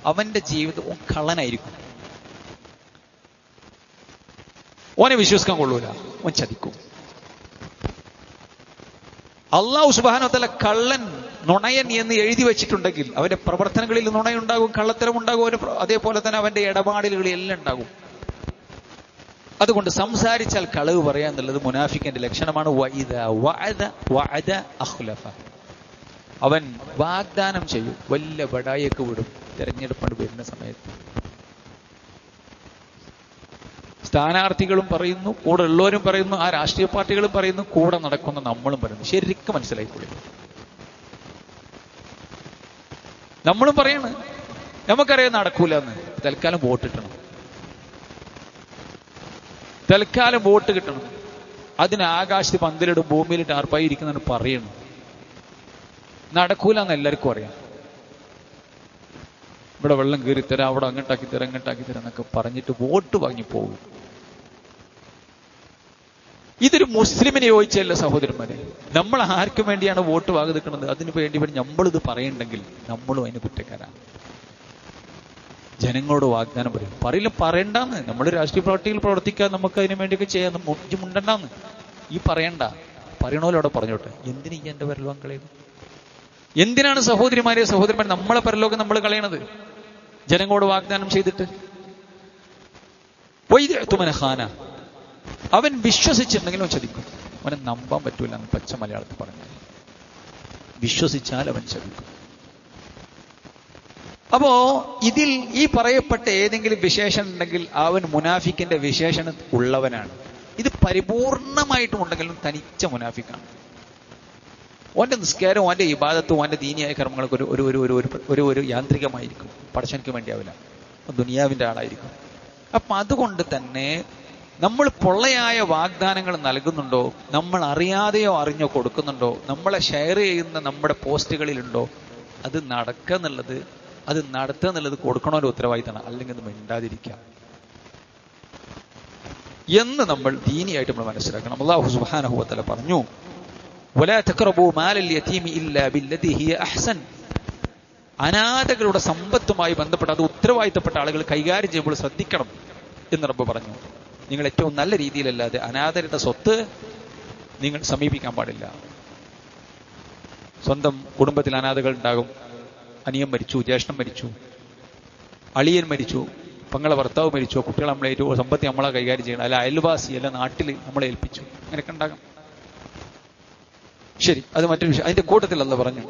B: അവന്റെ ജീവിതം കള്ളനായിരിക്കും. ഓനെ വിശ്വസിക്കാൻ കൊള്ളൂല, ഓൻ ചതിക്കും. അല്ലാഹു സുബ്ഹാനഹു വ തആല കള്ളൻ, നുണയൻ എന്ന് എഴുതി വെച്ചിട്ടുണ്ടെങ്കിൽ അവന്റെ പ്രവർത്തനങ്ങളിൽ നുണയുണ്ടാകും, കള്ളത്തരമുണ്ടാകും, അതേപോലെ തന്നെ അവന്റെ ഇടപാടുകളിൽ എല്ലാം ഉണ്ടാകും. അതുകൊണ്ട് സംസാരിച്ചാൽ കളവ് പറയാ എന്നുള്ളത് മുനാഫിക്കിന്റെ ലക്ഷണമാണ്. അവൻ വാഗ്ദാനം ചെയ്യും, വല്ല ബടായൊക്കെ വിടും. തെരഞ്ഞെടുപ്പ് വരുന്ന സമയത്ത് സ്ഥാനാർത്ഥികളും പറയുന്നു, കൂടെ ഉള്ളവരും പറയുന്നു, ആ രാഷ്ട്രീയ പാർട്ടികളും പറയുന്നു, കൂടെ നടക്കുന്ന നമ്മളും പറയുന്നു. ശരിക്കും മനസ്സിലായിക്കൂടി, നമ്മളും പറയണ് നമുക്കറിയാൻ നടക്കൂല എന്ന്. തൽക്കാലം വോട്ട് കിട്ടണം. അതിന് ആകാശത്ത് പന്തലിടും, ഭൂമിയിൽ ടാർപ്പായി ഇരിക്കുന്നതാണ് പറയണം. നടക്കൂല എന്ന് എല്ലാവർക്കും അറിയാം. ഇവിടെ വെള്ളം കയറിത്തരാം, അവിടെ അങ്ങോട്ടാക്കി തരാം എന്നൊക്കെ പറഞ്ഞിട്ട് വോട്ട് വാങ്ങി പോകും. ഇതൊരു മുസ്ലിമിനെ യോജിച്ചല്ല സഹോദരന്മാരെ. നമ്മൾ ആർക്കും വേണ്ടിയാണ് വോട്ട് വാങ്ങിക്കുന്നത്? അതിനു വേണ്ടി നമ്മളിത് പറയുന്നുണ്ടെങ്കിൽ നമ്മളും അതിന് കുറ്റക്കാരാണ്. ജനങ്ങളോട് വാഗ്ദാനം പറയണ്ടെന്ന്. നമ്മൾ രാഷ്ട്രീയ പാർട്ടിയിൽ പ്രവർത്തിക്കാൻ, നമുക്ക് അതിനു വേണ്ടിയൊക്കെ ചെയ്യാൻ മുണ്ടണ്ടെന്ന്. ഈ പറയണ്ട, പറയണോലോടെ പറഞ്ഞോട്ടെ. എന്തിനു ഈ എന്റെ വിരൽ വാങ്കളയത്? എന്തിനാണ് സഹോദരിമാരെ നമ്മളെ പരലോകം നമ്മൾ കളയണത്? ജനങ്ങളോട് വാഗ്ദാനം ചെയ്തിട്ട്. ഖാന, അവൻ വിശ്വസിച്ചിട്ടുണ്ടെങ്കിലും ചതിക്കും. അവനെ നമ്പാൻ പറ്റൂല എന്ന് പച്ച മലയാളത്തിൽ പറഞ്ഞാൽ. വിശ്വസിച്ചാൽ അവൻ ചതിക്കും. അപ്പോ ഇതിൽ ഈ പറയപ്പെട്ട ഏതെങ്കിലും വിശേഷണം ഉണ്ടെങ്കിൽ അവൻ മുനാഫിക്കിന്റെ വിശേഷണം ഉള്ളവനാണ്. ഇത് പരിപൂർണമായിട്ടും ഉണ്ടെങ്കിലും തനിച്ച മുനാഫിക്കാണ്. ഓന്റെ നിസ്കാരം, ഓന്റെ ഇബാദത്തും, ഓന്റെ ദീനിയായ കർമ്മങ്ങളൊക്കെ ഒരു യാന്ത്രികമായിരിക്കും. പടച്ചവനക്ക് വേണ്ടിയാവില്ല, ദുനിയാവിന്റെ ആളായിരിക്കും. അപ്പൊ അതുകൊണ്ട് തന്നെ നമ്മൾ പൊള്ളയായ വാഗ്ദാനങ്ങൾ നൽകുന്നുണ്ടോ, നമ്മൾ അറിയാതെയോ അറിഞ്ഞോ കൊടുക്കുന്നുണ്ടോ, നമ്മളെ ഷെയർ ചെയ്യുന്ന നമ്മുടെ പോസ്റ്റുകളിലുണ്ടോ, അത് നടക്കുക എന്നുള്ളത് കൊടുക്കണോന്റെ ഉത്തരവാദിത്തമാണ്. അല്ലെങ്കിൽ അത് മിണ്ടാതിരിക്കാം എന്ന് നമ്മൾ ദീനിയായിട്ട് നമ്മൾ മനസ്സിലാക്കണം. അല്ലാഹു സുബ്ഹാനഹു വ തആല പറഞ്ഞു, വലാ തഖറബൂ മാലൽ യതീമി ഇല്ലാ ബില്ലദീ ഹിയ അഹ്സൻ. അനാഥകളുടെ സമ്പത്തുമായി ബന്ധപ്പെട്ട അത് ഉത്തരവാദിത്തപ്പെട്ട ആളുകൾ കൈകാര്യം ചെയ്യുമ്പോൾ ശ്രദ്ധിക്കണം എന്ന് റബ്ബ് പറഞ്ഞു. നിങ്ങൾ ഏറ്റവും നല്ല രീതിയിലല്ലാതെ അനാഥരുടെ സ്വത്ത് നിങ്ങൾ സമീപിക്കാൻ പാടില്ല. സ്വന്തം കുടുംബത്തിൽ അനാഥകൾ ഉണ്ടാകും. അനിയൻ മരിച്ചു, ജ്യേഷ്ഠൻ മരിച്ചു, അളിയൻ മരിച്ചു, പെങ്ങളെ ഭർത്താവ് മരിച്ചു, കുട്ടികൾ നമ്മളെ സമ്പത്തി നമ്മളെ കൈകാര്യം ചെയ്യണം, അല്ല അയൽവാസി, അല്ല നാട്ടിൽ നമ്മളെ ഏൽപ്പിച്ചു, അങ്ങനെയൊക്കെ ഉണ്ടാകാം. ശരി, അത് മറ്റൊരു വിഷയം. അതിന്റെ കൂട്ടത്തിൽ അല്ലാഹു പറഞ്ഞു,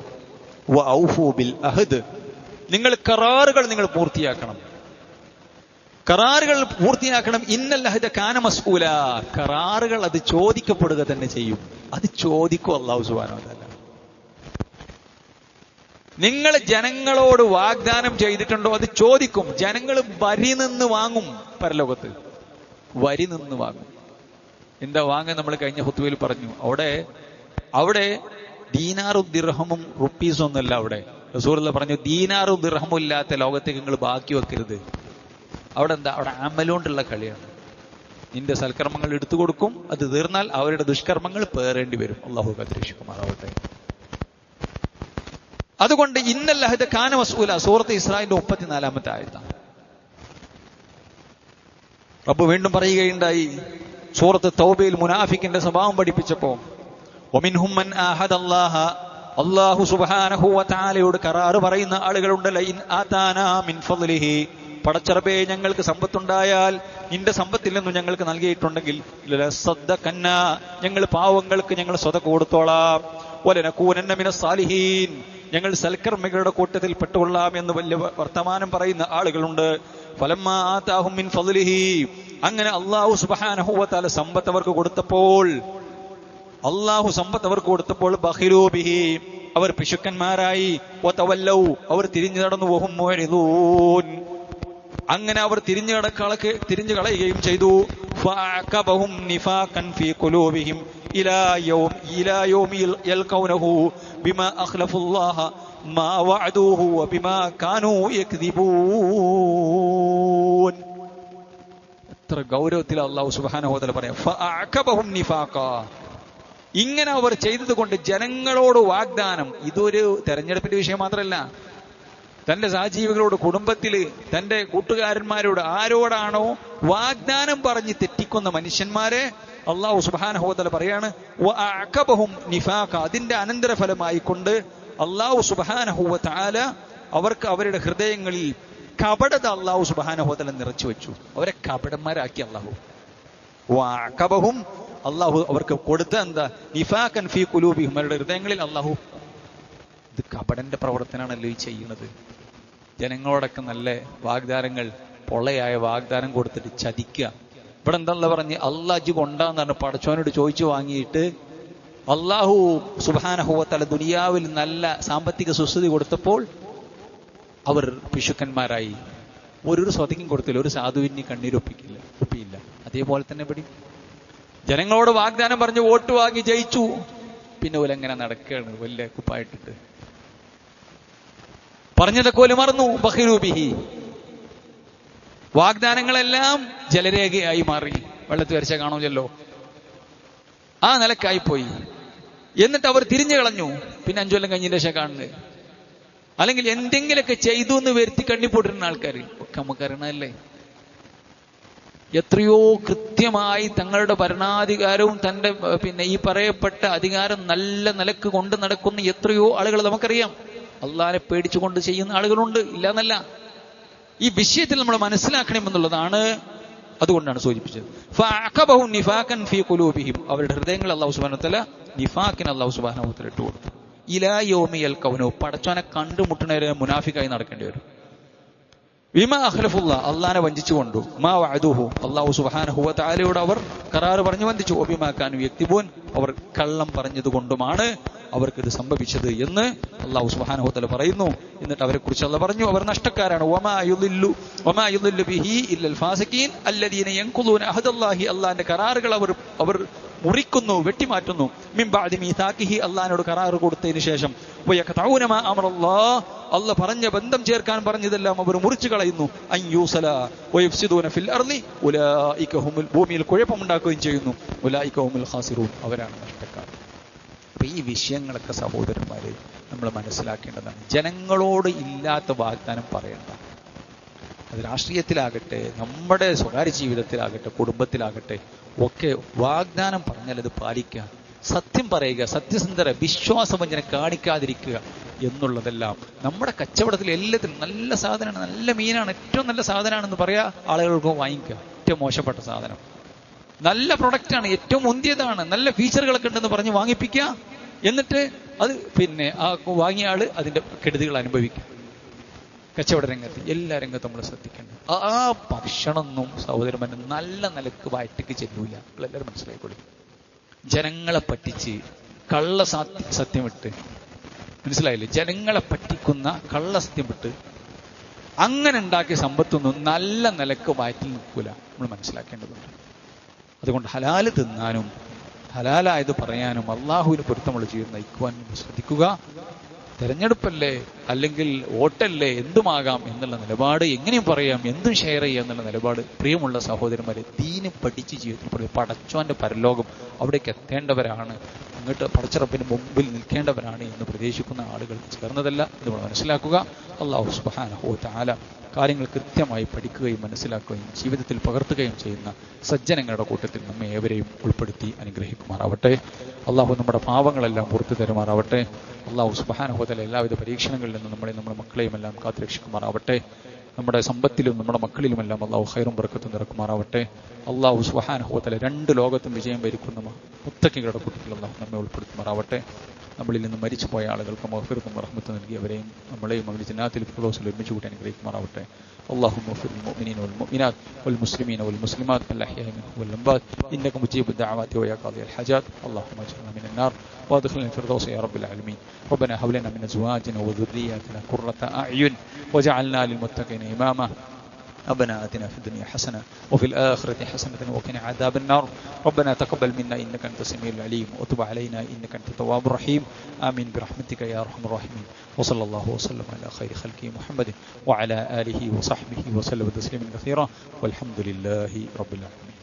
B: വഔഫൂ ബിൽ അഹദ്, നിങ്ങൾ കരാറുകൾ നിങ്ങൾ പൂർത്തിയാക്കണം. കരാറുകൾ പൂർത്തിയാക്കണം. ഇന്നൽ അഹദ കാന മസ്ഊല, കരാറുകൾ അത് ചോദിക്കപ്പെടുക തന്നെ ചെയ്യും. അത് ചോദിക്കും അല്ലാഹു സുബ്ഹാനഹു വ തആല. നിങ്ങൾ ജനങ്ങളോട് വാഗ്ദാനം ചെയ്തിട്ടുണ്ടോ, അത് ചോദിക്കും. ജനങ്ങൾ വരി നിന്ന് വാങ്ങും. പരലോകത്ത് വരി നിന്ന് വാങ്ങും. എന്താ വാങ്ങാൻ നമ്മൾ കഴിഞ്ഞ ഖുത്ബയിൽ പറഞ്ഞു. അവിടെ ദീനാറും ദിർഹമും റുപ്പീസും ഒന്നുമല്ല. അവിടെ റസൂലുള്ളാഹി പറഞ്ഞു, ദീനാറും ദിർഹമും ഇല്ലാത്ത ലോകത്തേക്ക് നിങ്ങൾ ബാക്കി വെക്കരുത്. അവിടെ എന്താ? അവിടെ അമലുകൊണ്ടുള്ള കളിയാണ്. നിന്റെ സൽക്കർമ്മങ്ങൾ എടുത്തു കൊടുക്കും, അത് തീർന്നാൽ അവരുടെ ദുഷ്കർമ്മങ്ങൾ പേറേണ്ടി വരും. അല്ലാഹു കാത്തിരക്ഷിക്കുമാറാവട്ടെ. അതുകൊണ്ട് ഇന്നൽ അഹദ കാന മസ്ഊല, സൂറത്ത് ഇസ്രാഈലിന്റെ 34-ാമത്തെ ആയത്താണ്. റബ്ബ് വീണ്ടും പറയുകയുണ്ടായി സൂറത്ത് തൗബയിൽ മുനാഫിക്കിന്റെ സ്വഭാവം പഠിപ്പിച്ചപ്പോ, വമിൻഹും മൻ ആഹദല്ലാഹ, അല്ലാഹു സുബ്ഹാനഹു വ തആലയോട് കരാറ് പറയുന്ന ആളുകളുണ്ട്. ലഇൻ ആതാനാ മിൻ ഫളിഹി, പടച്ചറബേ ഞങ്ങൾക്ക് സമ്പത്തുണ്ടായാൽ, നിന്റെ സമ്പത്തിൽ നിന്നും ഞങ്ങൾക്ക് നൽകിയിട്ടുണ്ടെങ്കിൽ, ലസദ്ദഖന്ന, ഞങ്ങൾ പാവങ്ങൾക്ക് ഞങ്ങൾ സ്വതക്ക കൊടുത്തോളാം. വലനകൂനന്ന മിനസ് സാലിഹീൻ, ഞങ്ങൾ സൽക്കർമ്മികളുടെ കൂട്ടത്തിൽ പെട്ടുകൊള്ളാം എന്ന് വലിയ വർത്തമാനം പറയുന്ന ആളുകളുണ്ട്. ഫലമ്മാ ആതാഹും മിൻ ഫളിഹി, അങ്ങനെ അല്ലാഹു സുബ്ഹാനഹു വ തആല സമ്പത്ത് അവർക്ക് കൊടുത്തപ്പോൾ ബഖിലൂ ബിഹി, അവർ പിശുക്കന്മാരായി. വതവല്ലൗ, അവർ തിരിഞ്ഞു നടന്നു. വഹും മുഅ്രിദൂൻ, അങ്ങനെ അവർ തിരിഞ്ഞു കളയുകയും ചെയ്തു. ഫഅഖബഹും നിഫാഖൻ ഫീ ഖുലൂബിഹിം ഇലാ യൗമി യൽഖൗനഹു ബിമാ അഖ്ലഫുല്ലാഹ മാ വഅദൂഹു വബിമാ കാനൂ യക്ദിബൂൻ. എത്ര ഗൗരവത്തിൽ അല്ലാഹു സുബ്ഹാനഹു വ തആല പറയാം, ഫഅഖബഹും നിഫാഖ. ഇങ്ങനെ അവർ ചെയ്തത് കൊണ്ട് ജനങ്ങളോട് വാഗ്ദാനം, ഇതൊരു തെരഞ്ഞെടുപ്പിന്റെ വിഷയം മാത്രമല്ല. തന്റെ സഹജീവികളോട്, കുടുംബത്തില്, തന്റെ കൂട്ടുകാരന്മാരോട്, ആരോടാണോ വാഗ്ദാനം പറഞ്ഞ് തെറ്റിക്കുന്ന മനുഷ്യന്മാരെ അല്ലാഹു സുബ്ഹാനഹു വ തആല പറയാണ് വഅഖബഹും നിഫാഖ. അതിന്റെ അനന്തരഫലമായിക്കൊണ്ട് അല്ലാഹു സുബ്ഹാനഹു വ തആല അവർക്ക് അവരുടെ ഹൃദയങ്ങളിൽ കപടത അല്ലാഹു സുബ്ഹാനഹു വ തആല നിറച്ചു വെച്ചു. അവരെ കപടന്മാരാക്കി അല്ലാഹു. വഅഖബഹും, അല്ലാഹു അവർക്ക് കൊടുത്ത എന്താ? നിഫാഖൻ ഫീ ഖുലൂബിഹിം, അവരുടെ ഹൃദയങ്ങളിൽ അല്ലാഹു. ഇത് കപടന്റെ പ്രവർത്തനമാണല്ലോ ഈ ചെയ്യുന്നത്. ജനങ്ങളോടൊക്കെ നല്ല വാഗ്ദാനങ്ങൾ, പൊള്ളയായ വാഗ്ദാനം കൊടുത്തിട്ട് ചതിക്കുക. ഇവിടെ എന്താ പറഞ്ഞ്, അള്ളാഹ് കൊണ്ടാന്ന് പറഞ്ഞ് പടച്ചോനോട് ചോദിച്ചു വാങ്ങിയിട്ട് അല്ലാഹു സുബ്ഹാനഹു വ തആല ദുനിയാവിൽ നല്ല സാമ്പത്തിക സുസ്ഥിതി കൊടുത്തപ്പോൾ അവർ പിശുക്കന്മാരായി. ഒരു സ്വതക്കും കൊടുത്തില്ല, ഒരു സാധുവിന് ഒപ്പിയില്ല. അതേപോലെ തന്നെ ഇവിടെ ജനങ്ങളോട് വാഗ്ദാനം പറഞ്ഞ് വോട്ട് വാങ്ങി ജയിച്ചു, പിന്നെ ഓലെങ്ങനെ നടക്കുകയാണ് വലിയ കുപ്പായിട്ടിട്ട്. പറഞ്ഞതൊക്കെ ഓല് മറന്നു. ബഖിലൂ ബിഹി, വാഗ്ദാനങ്ങളെല്ലാം ജലരേഖയായി മാറി. വെള്ളത്തിൽ വരച്ച കാണൂലല്ലോ, ആ നിലക്കായി പോയി. എന്നിട്ട് അവർ തിരിഞ്ഞു കളഞ്ഞു. പിന്നെ 5 കൊല്ലം കഴിഞ്ഞതിന്റെ ശേഷം കാണുന്നത്, അല്ലെങ്കിൽ എന്തെങ്കിലുമൊക്കെ ചെയ്തു എന്ന് വരുത്തി കണ്ണിപ്പോട്ടിരുന്ന ആൾക്കാർ ഒക്കെ നമുക്കറിയണല്ലേ. എത്രയോ കൃത്യമായി തങ്ങളുടെ ഭരണാധികാരവും തന്റെ ഈ പറയപ്പെട്ട അധികാരം നല്ല നിലക്ക് കൊണ്ട് നടക്കുന്ന എത്രയോ ആളുകൾ നമുക്കറിയാം. അള്ളാഹിനെ പേടിച്ചുകൊണ്ട് ചെയ്യുന്ന ആളുകളുണ്ട്, ഇല്ല എന്നല്ല. ഈ വിഷയത്തിൽ നമ്മൾ മനസ്സിലാക്കണമെന്നുള്ളതാണ്. അതുകൊണ്ടാണ് സൂചിപ്പിച്ചത്. ഫഅഖബഹും നിഫാഖൻ ഫീ ഖുലൂബിഹിം, അവരുടെ ഹൃദയങ്ങൾ അല്ലാഹു സുബ്ഹാനഹു വ തആല നിഫാഖിനെ അല്ലാഹു സുബ്ഹാനഹു വ തആല ഇട്ടു കൊടുത്തു. ഇലാ യൗമി യൽഖൗനഹു, പടച്ചോനെ കണ്ടുമുട്ടുന്നവരെ മുനാഫിക്കായി നടക്കേണ്ടി വരും. ബിമാ അഖ്ലഫുല്ലാ, അള്ളാഹിനെ വഞ്ചിച്ചുകൊണ്ടു. മാ വഅദുഹു, അല്ലാഹു സുബ്ഹാനഹു വ തആലയോട് അവർ കരാർ പറഞ്ഞു വഞ്ചിച്ചു. വബിമാ കാനു യക്തിബൂൻ, അവർ കള്ളം പറഞ്ഞതുകൊണ്ടുമാണ് അവർക്കിത് സംഭവിച്ചത് എന്ന് അല്ലാഹു സുബ്ഹാനഹു വ തആല പറയുന്നു. എന്നിട്ട് അവരെ കുറിച്ച് അല്ലാഹു പറഞ്ഞു, അവർ നഷ്ടക്കാരാണ്. വമാ യുളില്ലു ബിഹി ഇല്ലൽ ഫാസിഖീൻ അല്ലദീന യൻഖുദൂന അഹദല്ലാഹി, അല്ലാഹുവിന്റെ കരാറുകൾ അവർ മുറിക്കുന്നു, വെട്ടിമാറ്റുന്നു. മിൻ ബഅദി മീസാഖിഹി, അല്ലാഹുവിനോട് കരാർ കൊടുത്തതിന് ശേഷം. വയഖതഊന മാ അമറല്ലാഹ്, അല്ലാഹു പറഞ്ഞ ബന്ധം ചേർക്കാൻ പറഞ്ഞതെല്ലാം അവർ മുറിച്ചു കളയുന്നു. അൻ യൂസല വയഫ്സിദൂന ഫിൽ അർളി ഉലൈക ഹുമുൽ, ഭൂമിയിൽ കുഴപ്പമുണ്ടാക്കുകയും ചെയ്യുന്നു. ഉലൈക ഹുമുൽ ഖാസിറൂൻ, അവരാണ് നഷ്ടക്കാർ. അപ്പൊ ഈ വിഷയങ്ങളൊക്കെ സഹോദരന്മാരെ നമ്മൾ മനസ്സിലാക്കേണ്ടതാണ്. ജനങ്ങളോട് ഇല്ലാത്ത വാഗ്ദാനം പറയണ്ട. അത് രാഷ്ട്രീയത്തിലാകട്ടെ, നമ്മുടെ സ്വകാര്യ ജീവിതത്തിലാകട്ടെ, കുടുംബത്തിലാകട്ടെ ഒക്കെ വാഗ്ദാനം പറഞ്ഞാൽ അത് പാലിക്കുക, സത്യം പറയുക, സത്യസന്ധര വിശ്വാസവഞ്ചന കാണിക്കാതിരിക്കുക എന്നുള്ളതെല്ലാം നമ്മുടെ കച്ചവടത്തിൽ എല്ലാത്തിനും നല്ല സാധനമാണ്, നല്ല മീനാണ്, ഏറ്റവും നല്ല സാധനമാണെന്ന് പറയാ, ആളുകൾക്ക് വാങ്ങിക്കുക. ഏറ്റവും മോശപ്പെട്ട സാധനം നല്ല പ്രൊഡക്റ്റാണ്, ഏറ്റവും മുന്തിയതാണ്, നല്ല ഫീച്ചറുകളൊക്കെ ഉണ്ടെന്ന് പറഞ്ഞ് വാങ്ങിപ്പിക്കുക. എന്നിട്ട് അത് പിന്നെ ആ വാങ്ങിയ ആള് അതിന്റെ കെടുതികൾ അനുഭവിക്കുക. കച്ചവട രംഗത്ത് എല്ലാ രംഗത്തും നമ്മൾ ശ്രദ്ധിക്കേണ്ടത്. ആ ഭക്ഷണമൊന്നും സഹോദരന്മാരെ നല്ല നിലക്ക് വയറ്റിക്ക് ചെല്ലൂല. എല്ലാവരും മനസ്സിലായിക്കൊള്ളു. ജനങ്ങളെ പറ്റിച്ച് കള്ള സത്യമിട്ട്, മനസ്സിലായില്ലേ, ജനങ്ങളെ പറ്റിക്കുന്ന കള്ള സത്യം വിട്ട് അങ്ങനെ ഉണ്ടാക്കിയ സമ്പത്തൊന്നും നല്ല നിലക്ക് വയറ്റിൽ നിൽക്കൂല. നമ്മൾ മനസ്സിലാക്കേണ്ടതുണ്ട്. അതുകൊണ്ട് ഹലാല് തിന്നാനും ഹലാലായത് പറയാനും അള്ളാഹുവിന് പൊരുത്തമുള്ള ജീവിതം നയിക്കുവാനും ശ്രദ്ധിക്കുക. തെരഞ്ഞെടുപ്പല്ലേ, അല്ലെങ്കിൽ വോട്ടല്ലേ, എന്തുമാകാം എന്നുള്ള നിലപാട്, എങ്ങനെയും പറയാം, എന്തും ഷെയർ ചെയ്യാം എന്നുള്ള നിലപാട്. പ്രിയമുള്ള സഹോദരന്മാരെ, ദീന് പഠിച്ച് ജീവിതത്തിൽ പടച്ചോന്റെ പരലോകം അവിടേക്ക് എത്തേണ്ടവരാണ്, അങ്ങോട്ട് പടച്ചറപ്പിന് മുമ്പിൽ നിൽക്കേണ്ടവരാണ് എന്ന് പ്രതീക്ഷിക്കുന്ന ആളുകൾ ചേർന്നതല്ല. ഇത് മനസ്സിലാക്കുക. അല്ലാഹു സുബ്ഹാനഹു വ തആല കാര്യങ്ങൾ കൃത്യമായി പഠിക്കുകയും മനസ്സിലാക്കുകയും ജീവിതത്തിൽ പകർത്തുകയും ചെയ്യുന്ന സജ്ജനങ്ങളുടെ കൂട്ടത്തിൽ നമ്മെ ഏവരെയും ഉൾപ്പെടുത്തി അനുഗ്രഹിക്കുമാറാവട്ടെ. അള്ളാഹു നമ്മുടെ പാവങ്ങളെല്ലാം പുറത്തു തരുമാറാവട്ടെ. അള്ളാഹു സുബ്ഹാനഹു വ തആല എല്ലാവിധ പരീക്ഷണങ്ങളിൽ നിന്നും നമ്മുടെ മക്കളെയും എല്ലാം കാത്തുരക്ഷിക്കുമാറാവട്ടെ. നമ്മുടെ സമ്പത്തിലും നമ്മുടെ മക്കളിലുമെല്ലാം അള്ളാഹു ഖൈറും ബർക്കത്തും നിറക്കുമാറാവട്ടെ. അള്ളാഹു സുബ്ഹാനഹു വ തആല രണ്ട് ലോകത്തും വിജയം വരിക്കുന്ന മുത്തഖികളുടെ കൂട്ടത്തിൽ അള്ളാഹു നമ്മെ ഉൾപ്പെടുത്തുമാറാവട്ടെ. നമ്മളിൽ നിന്ന് മരിച്ചുപോയ ആളുകൾക്ക് മഗ്ഫിറത്തും റഹ്മത്തും നൽകിയവരെയും നമ്മളെയും അവരുടെ ജന്നാത്തിൽ ഫിർദൗസിൽ ഒരുമിച്ച് കൂട്ടി അനുഗ്രഹിക്കുമാറാവട്ടെ. اللهم اغفر للمؤمنين والمؤمنات والمسلمين والمسلمات الأحياء منهم والأموات إنك مجيب الدعوات ويا قاضي الحاجات. اللهم اجعلنا من النار وادخلنا الفردوس يا رب العالمين. ربنا هب لنا من أزواجنا وذرياتنا قرة أعين واجعلنا للمتقين إماما. ربنا آتنا في الدنيا حسنة وفي الآخرة حسنة وقنا عذاب النار. ربنا تقبل منا إنك أنت السميع العليم وتب علينا إنك أنت التواب الرحيم. آمين برحمتك يا أرحم الراحمين. وصلى الله وسلم على خير خلقه محمد وعلى آله وصحبه وسلم تسليما كثيرا والحمد لله رب العالمين.